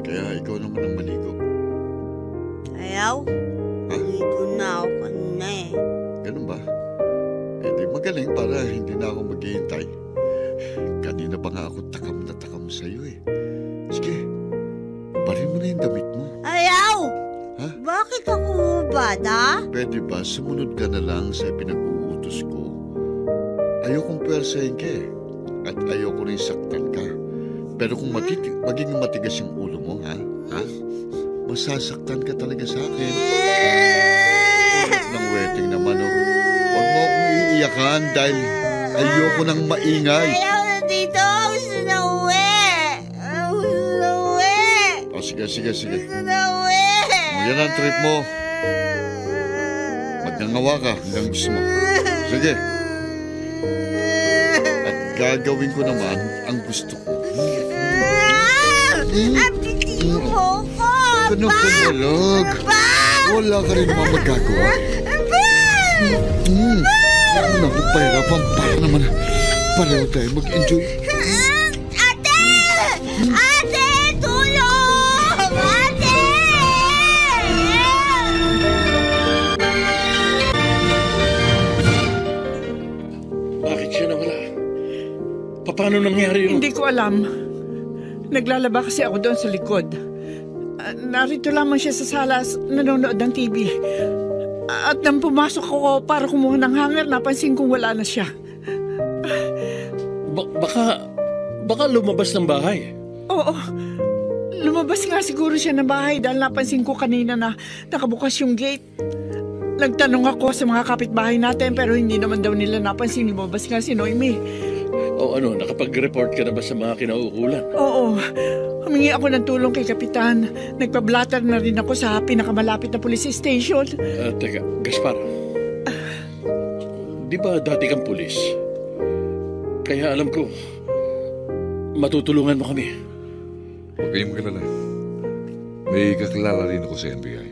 Kaya ikaw naman ang maligo. Ay, Ayaw? Ha? Ligo na ako kanina eh. Ganun ba? Eh di magaling para hindi na ako maghihintay. Kanina pa nga ako takam na takam sa'yo eh. Sige, barin mo na yung damit mo. Ayaw! Ha? Bakit ako hubad, ha? Pwede ba sumunod ka na lang sa pinag-uutos ko? Ayokong pwersahin ka eh. At ayoko rin saktan ka. Pero kung magiging matigas yung ulo mo, ha? Masasaktan ka talaga sa akin. Ulit ng wedding naman, oh. Huwag mo akong iiyakan dahil ayoko nang maingay. Ayaw na dito! Gusto na uwi! Gusto na uwi! O sige. Gusto na uwi! Yan ang trip mo. Magnangawa ka hanggang gusto mo. Sige. At gagawin ko naman ang gusto ko. Ang titiyo mo ko! Ano ka nalag? Wala ka rin naman magagawa. Naku, pahirapan para naman pareho tayo mag-enjoy. Ate! Ate! Tulong! Ate! Bakit siya nawala? Paano nangyari yun? Hindi ko alam. Naglalaba kasi ako doon sa likod. Narito lamang siya sa sala, nanonood ng TV. At nang pumasok ako para kumuha ng hanger, napansin kong wala na siya. Baka lumabas ng bahay. Oo. Lumabas nga siguro siya ng bahay dahil napansin ko kanina na nakabukas yung gate. Nagtanong ako sa mga kapitbahay natin pero hindi naman daw nila napansin. Lumabas nga si Noemi. O nakapag-report ka na ba sa mga kinauukulan? Oo. Humingi ako ng tulong kay Kapitan. Nagpablatter na rin ako sa pinakamalapit na police station. Teka, Gaspar. Di ba dati kang pulis? Kaya alam ko, matutulungan mo kami. Huwag kayong magalala. May kakilala rin ako sa NBI.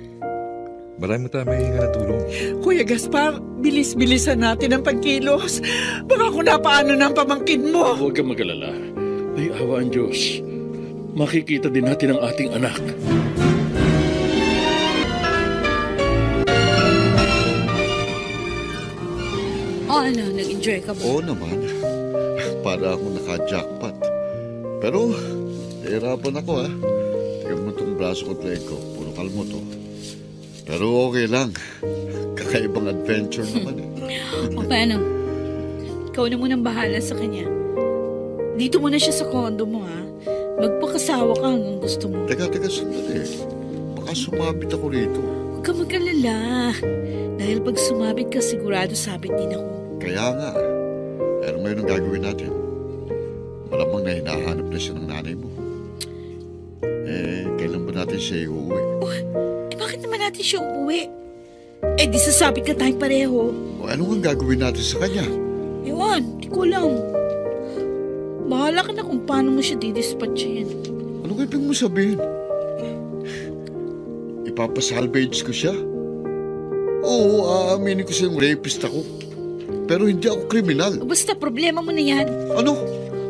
Marami tayo may hinga na tulong. Kuya Gaspar, bilis-bilisan natin ang pagkilos. Baka kung napaano ng pamangkin mo. Huwag kang magalala. May awa ang Diyos. Makikita din natin ang ating anak. Nag-enjoy ka ba? Oo naman. Para akong naka-jackpot. Pero, nahirapan ako ha. Tignan mo itong braso ko at leg ko. Puro kalmo to. Pero okay lang. Kakaibang adventure naman eh. O paano? Ikaw na munang bahala sa kanya. Dito muna siya sa kondo mo ha. Magpakasawa ka hanggang gusto mo. Teka, sandali. Baka sumabit ako rito. Huwag ka mag-alala. Dahil pag sumabit ka, sigurado sabit din ako. Kaya nga. Ano ngayon ang gagawin natin? Malamang na hinahanap na siya ng nanay mo. Kailan ba natin siya iuwi? Bakit naman natin siya uuwi? Di sasabit ka tayong pareho. Ano ang gagawin natin sa kanya? Ewan, di ko alam. Bahala ka na kung paano mo siya didispatchahin. Ano kayo pang mo sabihin? Ipapasalvage ko siya? Oo, aaminin ko siyang rapist ako. Pero hindi ako kriminal. Basta problema mo na yan. Ano?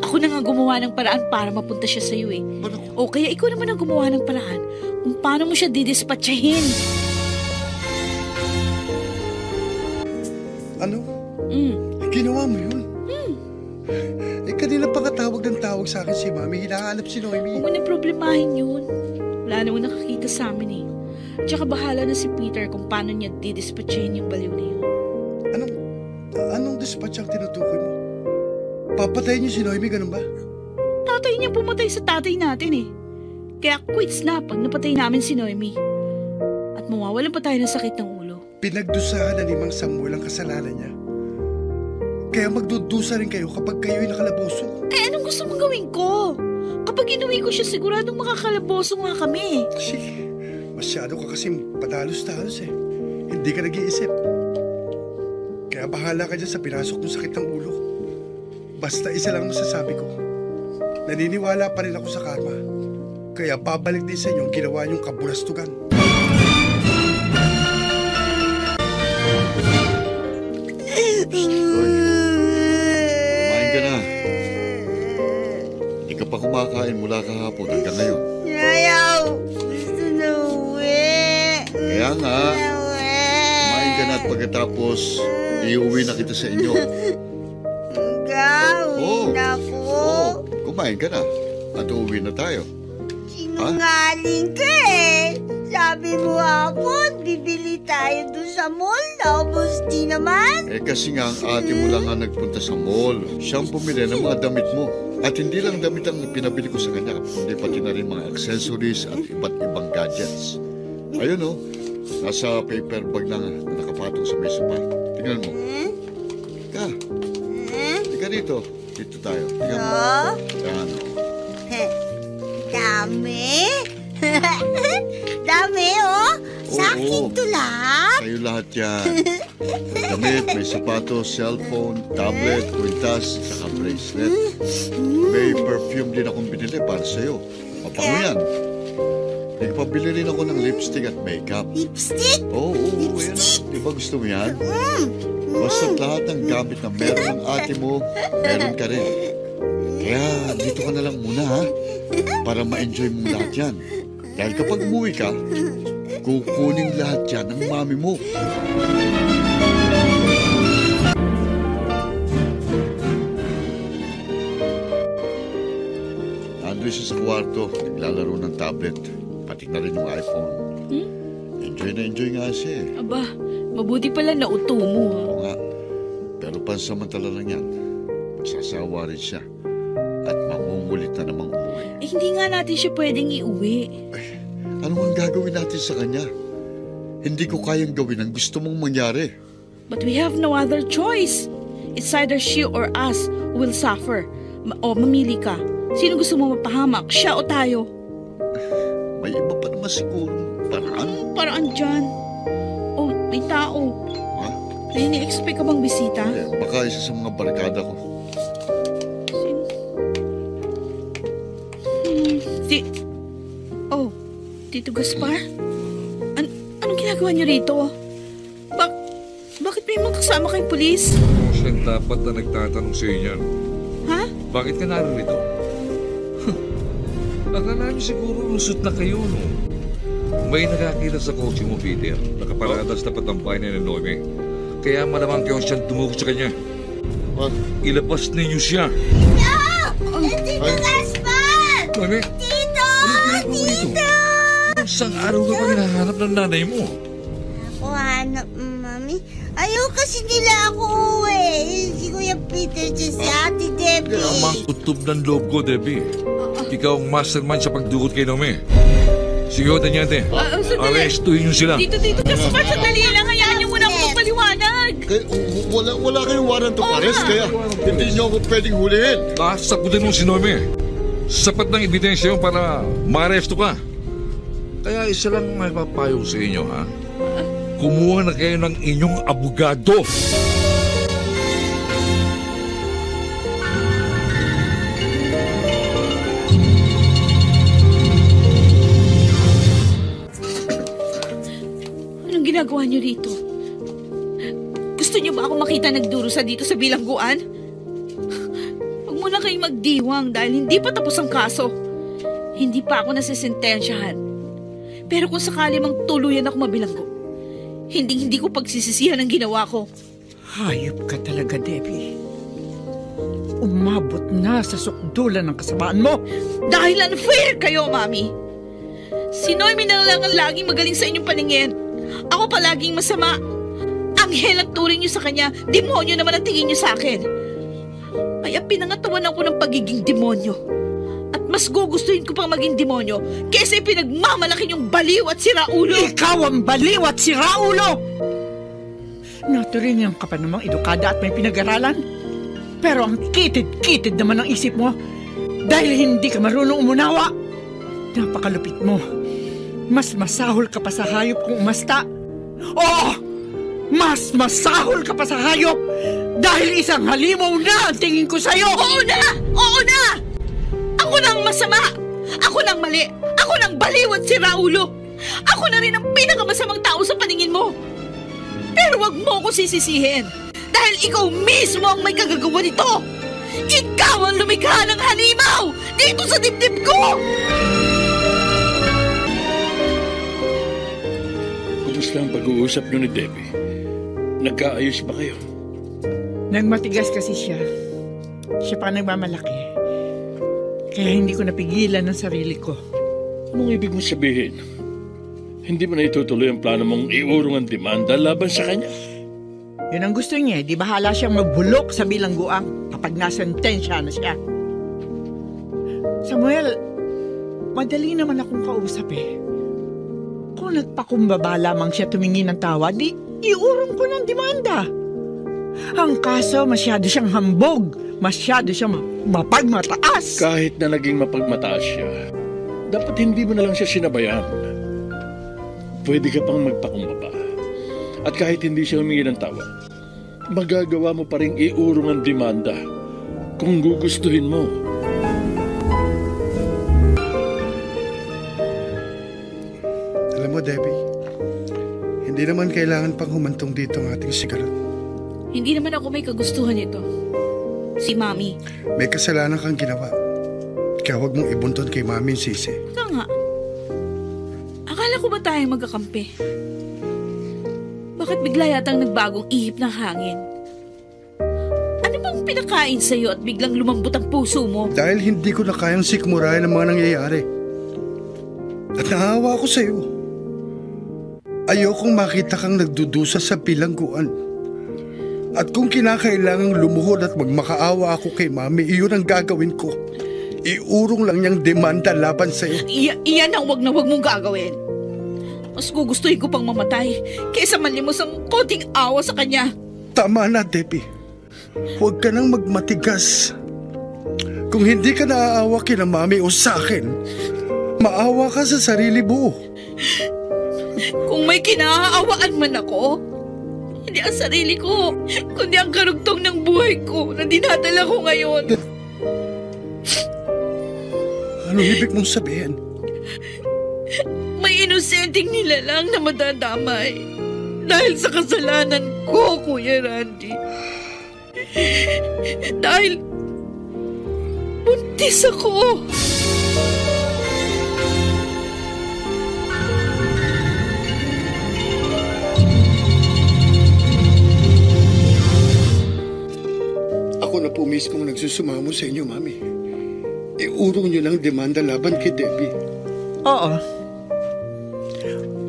Ako na nga gumawa ng paraan para mapunta siya sa'yo eh. Ano? O kaya ikaw naman ang gumawa ng paraan kung paano mo siya didispatchahin. Ano? Ginawa mo yun? Kanina pa katawag ng tawag sa akin si Mami. Hinahanap si Noemi. Huwag mo na problemahin yun. Wala naman nakakita sa amin eh. Tsaka bahala na si Peter kung paano niya didispatchahin yung baliw na yun. Anong dispatch ang tinutukoy mo? Papatayin niyo si Noemi, ganun ba? Tatay niya pumatay sa tatay natin eh. Kaya quits na pag napatay namin si Noemi. At mawawalan pa tayo ng sakit ng ulo. Pinagdusahan na ni Mang Samuel ang kasalanan niya. Kaya magdudusa rin kayo kapag kayo'y nakalaboso. Anong gusto mong gawin ko? Kapag inuwi ko siya, siguradong makakalaboso nga kami. Sige, masyado ka kasing padalos-dalos eh. Hindi ka nag-iisip. Kaya bahala ka dyan sa pinasok ng sakit ng ulo. Basta isa lang masasabi ko. Naniniwala pa rin ako sa karma. Kaya babalik din sa inyo ang ginawa niyong kabulastugan. Kumain ka na. Hindi ka pa kumakain mula kahapon hanggang ngayon. Ayaw! Gusto na uwi! Kaya Kaya nga, kumain ka na at pagkatapos, iuwi na kita sa inyo. Gawin ako. Kumain ka na at uuwi na tayo. Sinungaling ka eh. Sabi mo hapon, bibili tayo doon sa mall. Naubos di naman. Kasi nga ang ate mo lang nga nagpunta sa mall. Siyang pumili ng mga damit mo. At hindi lang damit ang pinabili ko sa kanya, kundi pati na rin mga accessories at iba't ibang gadgets. Ayun nasa paper bag na nakapatong sa may sopa. Tingnan mo. Tika dito. Dito tayo. Tingnan mo. Yan. Dami. Dami, oh. Sa akin to lahat. Sa'yo lahat yan. Damit, may sapatos, cellphone, tablet, kwintas, saka bracelet. May perfume din akong binili para sa'yo. Mapango yan. Nagpabili rin ako ng lipstick at makeup. Lipstick? Oo, yan. Di ba gusto mo yan? Basta lahat ng gamit na meron ng ate mo, meron ka rin. Kaya dito ka na lang muna, ha? Para ma-enjoy mo lahat yan. Dahil kapag umuwi ka, kukunin lahat yan ng mami mo. Nandun siya sa kwarto, naglalaro ng tablet, pati na rin yung iPhone. Enjoy nga siya eh. Aba, mabuti pala nauto mo. Oo nga, pero pansamantala lang yan. Magsasawa rin siya at mangungulit na namang umuwi. Hindi nga natin siya pwedeng iuwi. Ano ang gagawin natin sa kanya? Hindi ko kayang gawin ang gusto mong mangyari. But we have no other choice. It's either she or us who will suffer. Mamili ka. Sino gusto mo mapahamak? Siya o tayo? May iba pa naman siguro paraan. Paraan dyan. May tao. Ha? May ini-expect ka bang bisita? Baka isa sa mga barkada ko. Tito Gaspar? Anong ginagawa niyo rito? Bakit may mga kasama kayong pulis? Siyang dapat na nagtatanong sa inyo. Ha? Bakit ka narito? Akala niyo siguro lusot na kayo, no? May nakakita sa kotse mo, Peter. Nakaparada sa tapat ng bahay ni Noemi. Kaya malamang kayo siyang tumukot sa kanya. Ilabas ninyo siya. Tito Gaspar! Noemi? Tito! Tito! Isang araw ka pa hinahanap ng nanay mo. Ako hanap, Mami. Ayaw kasi nila ako uwi. Si Kuya Peter at si Ate Debbie. Kaya ang kutob ng loob ko, Debbie. Ikaw ang mastermind sa pagdukot kay Noemi. Sige, Tanyante. Arrestuhin niyo sila. Tito Gaspar, sandali lang. Hayaan niyo muna ako magpaliwanag. Wala kayong warrant of arrest, kaya hindi niyo ako pwedeng hulihin. Sasagutin mo si Noemi. Sapat ng ebidensya yun para ma-arresto ka. Kaya isa lang may papayo sa inyo, ha? Kumuha na kayo ng inyong abogado. Anong ginagawa niyo rito? Gusto niyo ba ako makita nagdurusa dito sa bilangguan? Huwag muna kayong magdiwang dahil hindi pa tapos ang kaso. Hindi pa ako nasisentensyahan. Pero kung sakali mang tuluyan ako mabilanggo, hindi ko pagsisisihan ang ginawa ko. Hayop ka talaga, Debbie. Umabot na sa sukdulan ng kasamaan mo. Dahil unfair kayo, Mami. Si Noemi na lang ang laging magaling sa inyong paningin. Ako palaging masama. Anghel ang turing niyo sa kanya, demonyo naman ang tingin niyo sa akin. Kaya pinangatawan ako ng pagiging demonyo. At mas gugustuhin ko pang maging demonyo kaysa pinagmamalaki yung baliw at siraulo. Ikaw ang baliw at siraulo! Naturingan ka pa namang edukada at may pinag-aralan. Pero ang kitid-kitid naman ang isip mo dahil hindi ka marunong umunawa. Napakalupit mo. Mas masahol ka pa sa hayop kung umasta. Oo! Mas masahol ka pa sa hayop dahil isang halimaw na ang tingin ko sa'yo! Oo na! Oo na! Ako na ang masama! Ako na ang mali! Ako na ang baliw at siraulo! Ako na rin ang pinakamasamang tao sa paningin mo! Pero wag mo ko sisisihin dahil ikaw mismo ang may kagagawa nito! Ikaw ang lumikha ng halimaw dito sa dibdib ko! Kumusta pag-uusap nyo ni Debbie? Nagkaayos ba kayo? Nagmatigas kasi siya. Siya pa nagmamalaki. Kaya hindi ko napigilan ang sarili ko. Anong ibig mong sabihin? Hindi mo na itutuloy ang plano mong iurong ang demanda laban sa kanya? Yun ang gusto niya. Di bahala siyang magbulok sa bilangguang kapag nasentensya na siya. Samuel, madali naman akong kausap eh. Kung nagpakumbaba lamang siya tumingin ng tawa, di iurong ko ng demanda. Ang kaso, masyado siyang hambog. Masyado siyang mapagmataas. Kahit na naging mapagmataas siya, dapat hindi mo na lang siya sinabayan. Pwede ka pang magpakumbaba. At kahit hindi siya humingi ng tawad, magagawa mo pa rin iurong ang demanda kung gugustuhin mo. Alam mo, Debbie, hindi naman kailangan pang humantong dito ang ating sigaret. Hindi naman ako may kagustuhan nito. Si Mami. May kasalanan kang ginawa. Kaya huwag mong ibunton kay Mami yung sisi. Ika nga. Akala ko ba tayong magkakampi? Bakit bigla yatang nagbagong ihip ng hangin? Ano bang pinakain sa'yo at biglang lumambot ang puso mo? Dahil hindi ko na kayang sikmurayan ang mga nangyayari. At naawa ako sa'yo. Ayokong makita kang nagdudusa sa bilangguan. At kung kinakailangang lumuhod at magmakaawa ako kay Mami, iyon ang gagawin ko. Iurong lang niyang demanda laban sa'yo. Iyan ang wag na wag mong gagawin. Mas gugustuhin ko pang mamatay kaysa manlimos ang konting awa sa kanya. Tama na, Debbie. Huwag ka nang magmatigas. Kung hindi ka naaawa kina Mami o sa akin, maawa ka sa sarili mo. Kung may kinaaawaan man ako, hindi ang sarili ko, kundi ang karugtong ng buhay ko na dinadala ko ngayon. Anong ibig mong sabihin? May inosenteng nilalang na madadamay dahil sa kasalanan ko, Kuya Randy. Dahil buntis ako. Ako na po mismong nagsusumamo sa inyo, Mami. Iurong niyo lang demanda laban kay Debbie. Oo.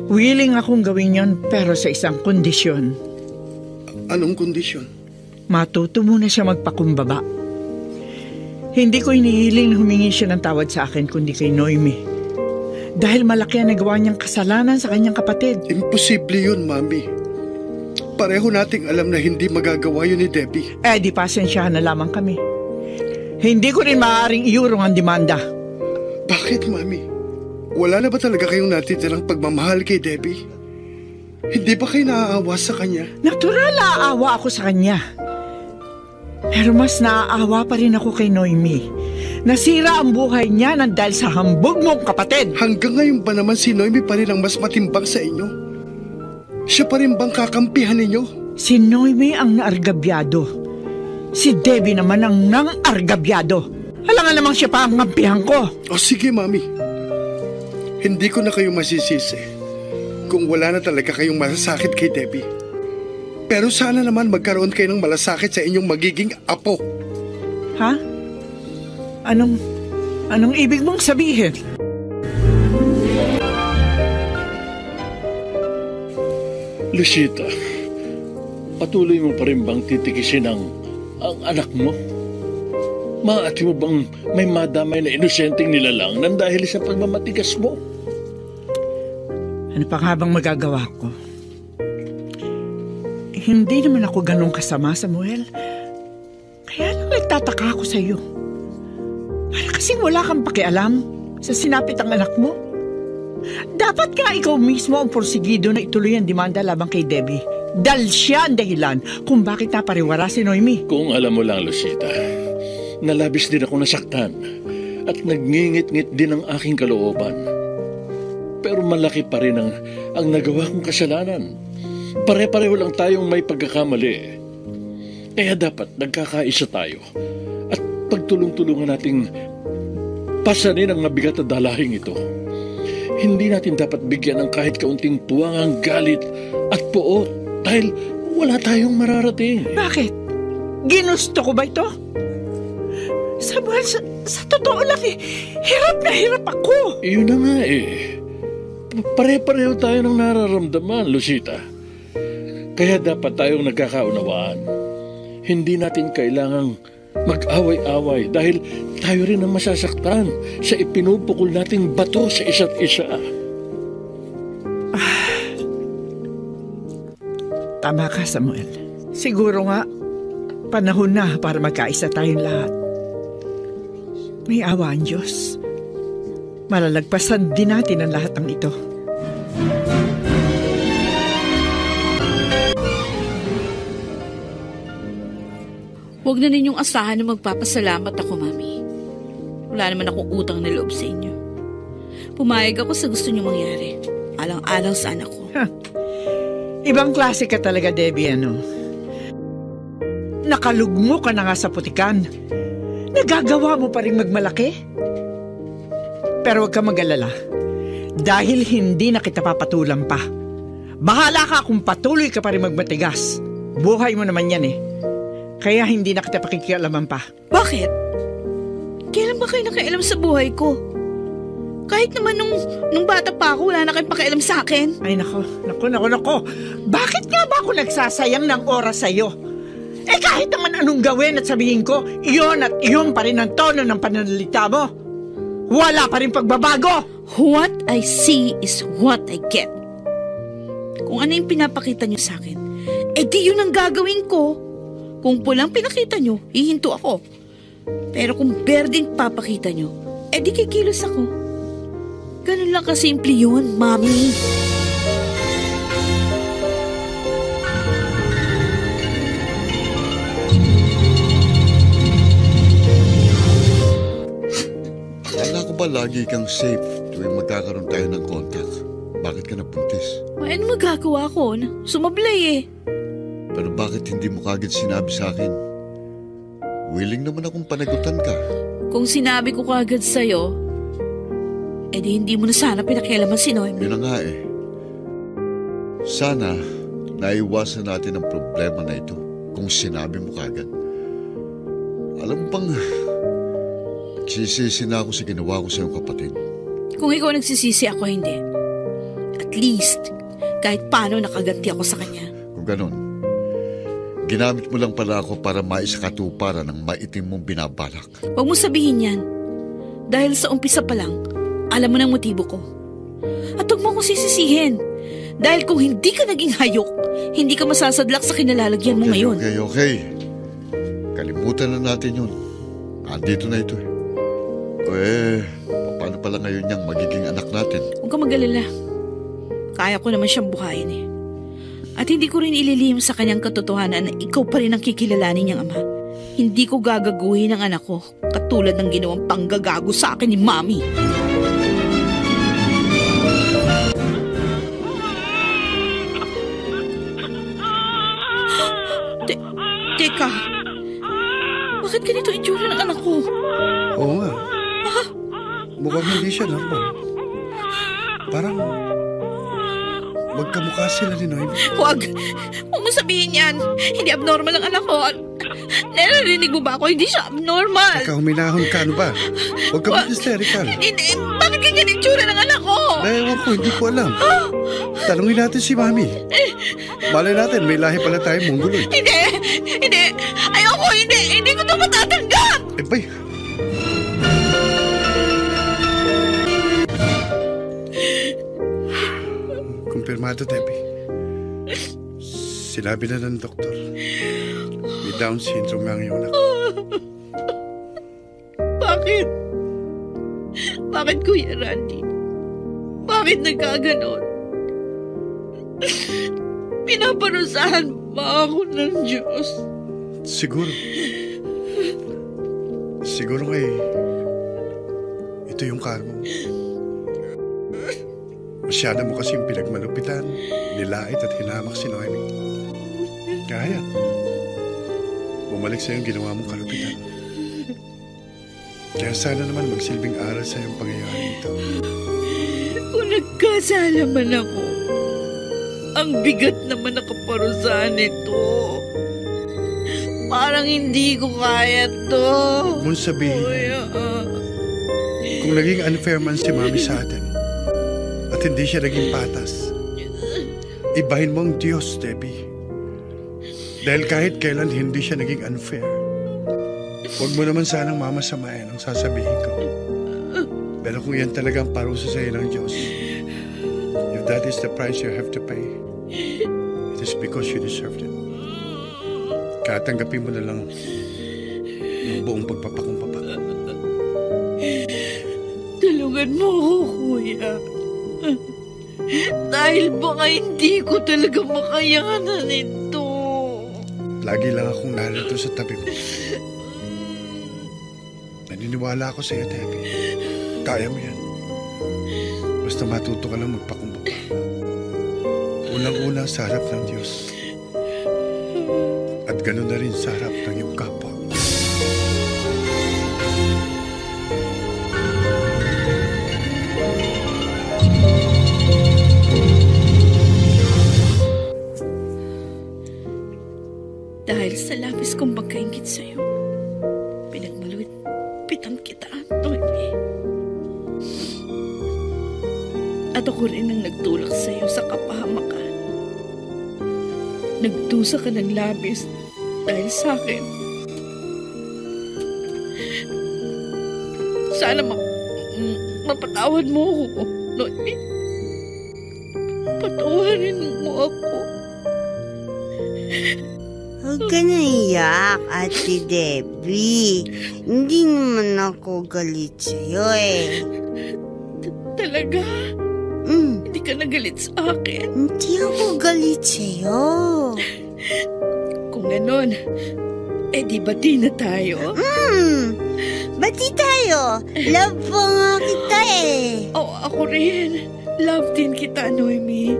Willing akong gawin yon pero sa isang kondisyon. Anong kondisyon? Matuto muna siya magpakumbaba. Hindi ko inihiling na humingi siya ng tawad sa akin kundi kay Noemi. Dahil malaki ang nagawa niyang kasalanan sa kanyang kapatid. Imposible yun, Mami. Pareho nating alam na hindi magagawa yun ni Debbie. Di pasensyahan na lamang kami. Hindi ko rin maaaring iurong ang demanda. Bakit, Mami? Wala na ba talaga kayong natitirang pagmamahal kay Debbie? Hindi ba kayo naaawa sa kanya? Natural naaawa ako sa kanya. Pero mas naaawa pa rin ako kay Noemi. Nasira ang buhay niya nang dahil sa hambog mong kapatid. Hanggang ngayon ba naman si Noemi pa rin ang mas matimbang sa inyo? Siya pa rin bang kakampihan ninyo? Si Noemi ang naargabyado. Si Debbie naman ang nang-argabyado. Alangan namang siya pa ang kampihan ko. O sige, Mami. Hindi ko na kayo masisisi kung wala na talaga kayong malasakit kay Debbie. Pero sana naman magkaroon kayo ng malasakit sa inyong magiging apo. Ha? Anong ibig mong sabihin? Lucita, patuloy mo pa rin bang titikisin ang anak mo? Maati mo bang may madamay na inosenteng nilalang nang dahil sa pagmamatigas mo? Ano pa nga bang magagawa ko? Hindi naman ako ganun kasama, Samuel. Kaya lang nagtataka ako sa iyo. Para kasing wala kang pakialam sa sinapit ang anak mo. Dapat nga ikaw mismo ang porsigido na ituloy ang demanda labang kay Debbie. Dahil siya ang dahilan kung bakit napariwara si Noemi. Kung alam mo lang, Lucita, nalabis din ako nasaktan at nagngingit-ngit din ang aking kalooban. Pero malaki pa rin ang nagawa kong kasalanan. Pare-pareho lang tayong may pagkakamali. Kaya dapat nagkakaisa tayo at pagtulong-tulungan nating pasanin ang mabigat na dalahing ito. hindi natin dapat bigyan ng kahit kaunting puwangang galit at puot dahil wala tayong mararating. Bakit? Ginusto ko ba ito? Samuel, sa totoo lang hirap na hirap ako. Yun na nga eh. Pare-pareho tayo ng nararamdaman, Lucita. Kaya dapat tayong nagkakaunawaan. Hindi natin kailangang mag-away-away dahil tayo rin ang masasaktan sa ipinupukol nating bato sa isa't isa. Tama ka, Samuel. Siguro nga, panahon na para magkaisa tayong lahat. May awa ang Diyos. Malalagpasan din natin ang lahat ng ito. Huwag na ninyong asahan na magpapasalamat ako, Mami. Wala naman akong utang na loob sa inyo. Pumayag ako sa gusto niyo mangyari. Alang-alang sa anak ko. Ibang klase ka talaga, Debbie, ano? Nakalugmo ka na nga sa putikan. Nagagawa mo pa rin magmalaki? Pero huwag ka mag-alala. Dahil hindi na kita papatulan pa. Bahala ka kung patuloy ka pa rin magmatigas. Buhay mo naman yan eh. Kaya hindi na kita pakikialaman pa. Bakit? Kailan ba kayo nakialam sa buhay ko? Kahit naman nung bata pa ako, wala na kayong pakialam sa akin. Ay nako. Bakit nga ba ako nagsasayang ng oras sa'yo? Eh kahit naman anong gawin at sabihin ko, iyon at iyon pa rin ang tono ng pananalita mo. Wala pa rin pagbabago. What I see is what I get. Kung ano yung pinapakita nyo sa akin, di yun ang gagawin ko. Kung pulang pinakita nyo, hihinto ako. Pero kung berdeng papakita nyo, di kikilos ako. Ganun lang kasimple yun, Mami. Akala ko ba lagi kang safe tuwing magkakaroon tayo ng contact? Bakit ka napuntis? Ano magagawa ko? Sumablay eh. Pero bakit hindi mo kagad sinabi sa akin? Willing naman akong panagutan ka. Kung sinabi ko kagad sa'yo, di hindi mo na sana pinakialaman si Noemi. Yun na nga eh. Sana naiwasan natin ang problema na ito kung sinabi mo kagad. Alam mo bang, nagsisisi na ako sa ginawa ko sa iyong kapatid. Kung ikaw nagsisisi ako, hindi. At least, kahit paano nakaganti ako sa kanya. Kung ganun, ginamit mo lang pala ako para maisakatuparan ng maitim mong binabalak. Huwag mo sabihin yan. Dahil sa umpisa pa lang, alam mo ng motibo ko. At huwag mo akong sisisihin. Dahil kung hindi ka naging hayok, hindi ka masasadlak sa kinalalagyan mo ngayon. Okay. Kalimutan na natin yun. Andito na ito eh. Paano pala ngayon niyang magiging anak natin? Huwag ka mag-alala. Kaya ko naman siyang buhayin eh. At hindi ko rin ililihim sa kanyang katotohanan na ikaw pa rin ang kikilalanin niyang ama. Hindi ko gagaguhin ang anak ko katulad ng ginawang panggagago sa akin ni Mami. Teka, bakit ganito itsura ng anak ko? Oo nga. Mukhang hindi siya normal. Parang magkamukha sila ni Noemi. Huwag mo sabihin yan. Hindi abnormal ang anak ko. Naririnig mo ba ako? Hindi siya abnormal. Ikaw, huminahon ka, ano ba? Huwag ka mag-hysterical. Hindi, bakit ganyan itsura ng anak ko? Ewan ko, hindi ko alam. Tanungin natin si Mami. Malay natin, may lahi pala tayong Mongoloid. Hindi. Ayoko, hindi ko ito matatanggap. Bay. Kumpirmado, Debbie. Sinabi na ng doktor. May Down syndrome ang iyong anak. Bakit? Bakit, Kuya Randy? Bakit nagkaganon? Pinaparusahan ba ako ng Diyos? Siguro ito yung karma mo. Masyado mo kasing pinagmalupitan, nilait at hinamak si Noemi. Kaya, bumalik sa yung ginawa mong kalupitan. Kaya sana naman magsilbing aral sa yung pangyayari ito. Kung Nagkasala man ako. Ang bigat naman ng kaparusahan nito. Parang hindi ko kaya to. Huwag mong sabihin yan. Kung naging unfair man si Mami sa atin at hindi siya naging patas, ibahin mo ang Diyos, Debbie. Dahil kahit kailan hindi siya naging unfair. Huwag mo naman sanang mamasamayan ang sasabihin ko. Pero kung yan talagang parusa sa iyo ng Diyos, if that is the price you have to pay, it is because you deserved it. Katanggapin mo na lang ang buong pagpapakumbaba. Tulungan mo ako, kuya. Dahil baka hindi ko talaga makayanan ito. Lagi lang akong narito sa tabi mo. Naniniwala ako sa iyo, Debbie. Kaya mo yan. Basta matuto ka lang magpakumbaba. Unang-una sa harap ng Diyos. At ganoon na rin sa harap ng iyong kapwa. Dahil sa labis kong pagkaingit sa'yo, pinagmalupitan kita, Noemi. At ako rin ang nagtulak sa'yo sa kapahamakan. Nagdusa ka ng labis dahil sa akin. Sana mapatawad mo ako, Noemi. Patawarin mo ako. Huwag ka na iyak, Ate Debbie. Hindi naman ako galit sa'yo eh. Talaga? Hindi ka nagalit sa akin? Hindi ako galit sa'yo. Kung ganon, di bati na tayo? Bati tayo. Love pa nga kita eh. Oo, ako rin. Love din kita, Noemi.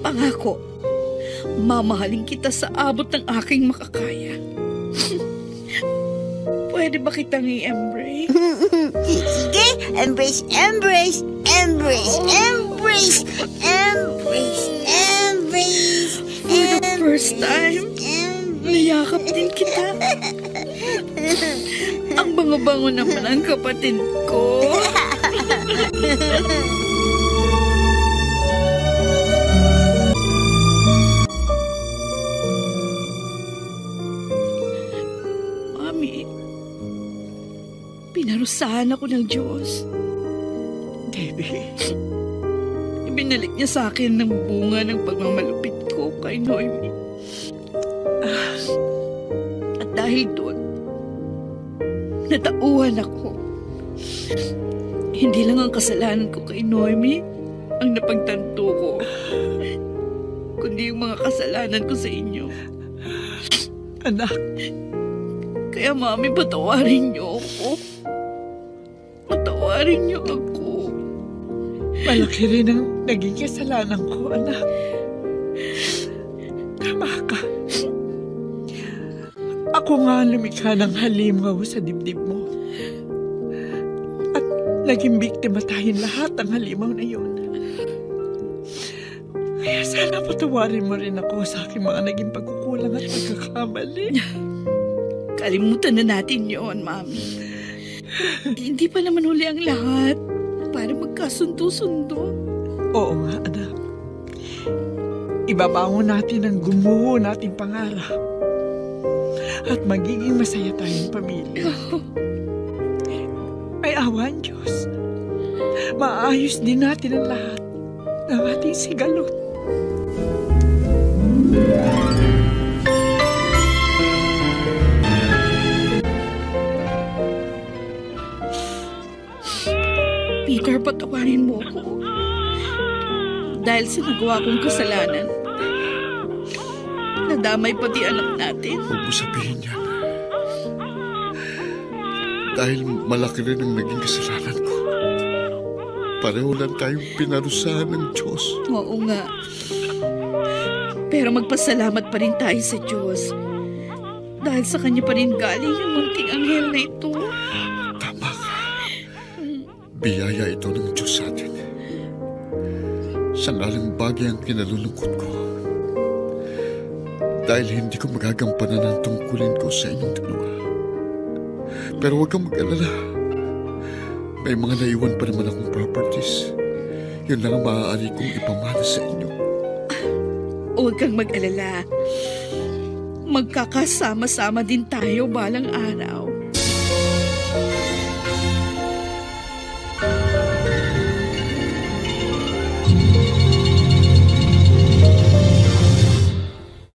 Pangako, mamahalin kita sa abot ng aking makakaya. Pwede ba kitang i-embrace? Sige, embrace, embrace, embrace, embrace, embrace, embrace. For the first time, nayakap din kita. Ang bango-bango naman ang kapatid ko. Pinarusahan ako ng Diyos. Debbie. Ibinalik niya sa akin ng bunga ng pagmamalupit ko kay Noemi. At dahil doon, natauhan ako. Hindi lang ang kasalanan ko kay Noemi ang napagtanto ko, kundi yung mga kasalanan ko sa inyo. Anak. Kaya, Mami, patawarin niyo ako. Patawarin niyo ako. Malaki rin ang naging kasalanan ko, anak. Tama ka. Ako nga ang lumikha ng halimaw sa dibdib mo. At naging biktima tayong lahat ng halimaw na yun. Kaya sana patawarin mo rin ako sa aking mga naging pagkukulang at pagkakamali. Kalimutan na natin yon, Mami. Hindi pa naman huli ang lahat para magkasundo-sundo. Oo nga, anak. Ibabangon natin ang gumuho nating pangarap. At magiging masaya tayong pamilya. May awa ang Diyos. Maayos din natin ang lahat ng ating sigalot. Peter, patawarin mo ako. Dahil sa nagawa kong kasalanan, nadamay pati anak natin. Huwag mo sabihin yan. Dahil malaki rin ang naging kasalanan ko. Pareho lang tayong pinarusahan ng Diyos. Oo nga. Pero magpasalamat pa rin tayo sa Diyos. Dahil sa Kanya pa rin galing yung munting anghel na ito. Tama ka. Biyaya ito ng Diyos sa atin. Sangalang bagay ang kinalulungkot ko. Dahil hindi ko magagampanan ang tungkulin ko sa inyong dalawa. Pero huwag kang mag-alala. May mga naiwan pa naman akong properties. Yun lang ang maaari kong ipamana sa inyo. Huwag kang mag-alala. Magkakasama-sama din tayo balang araw.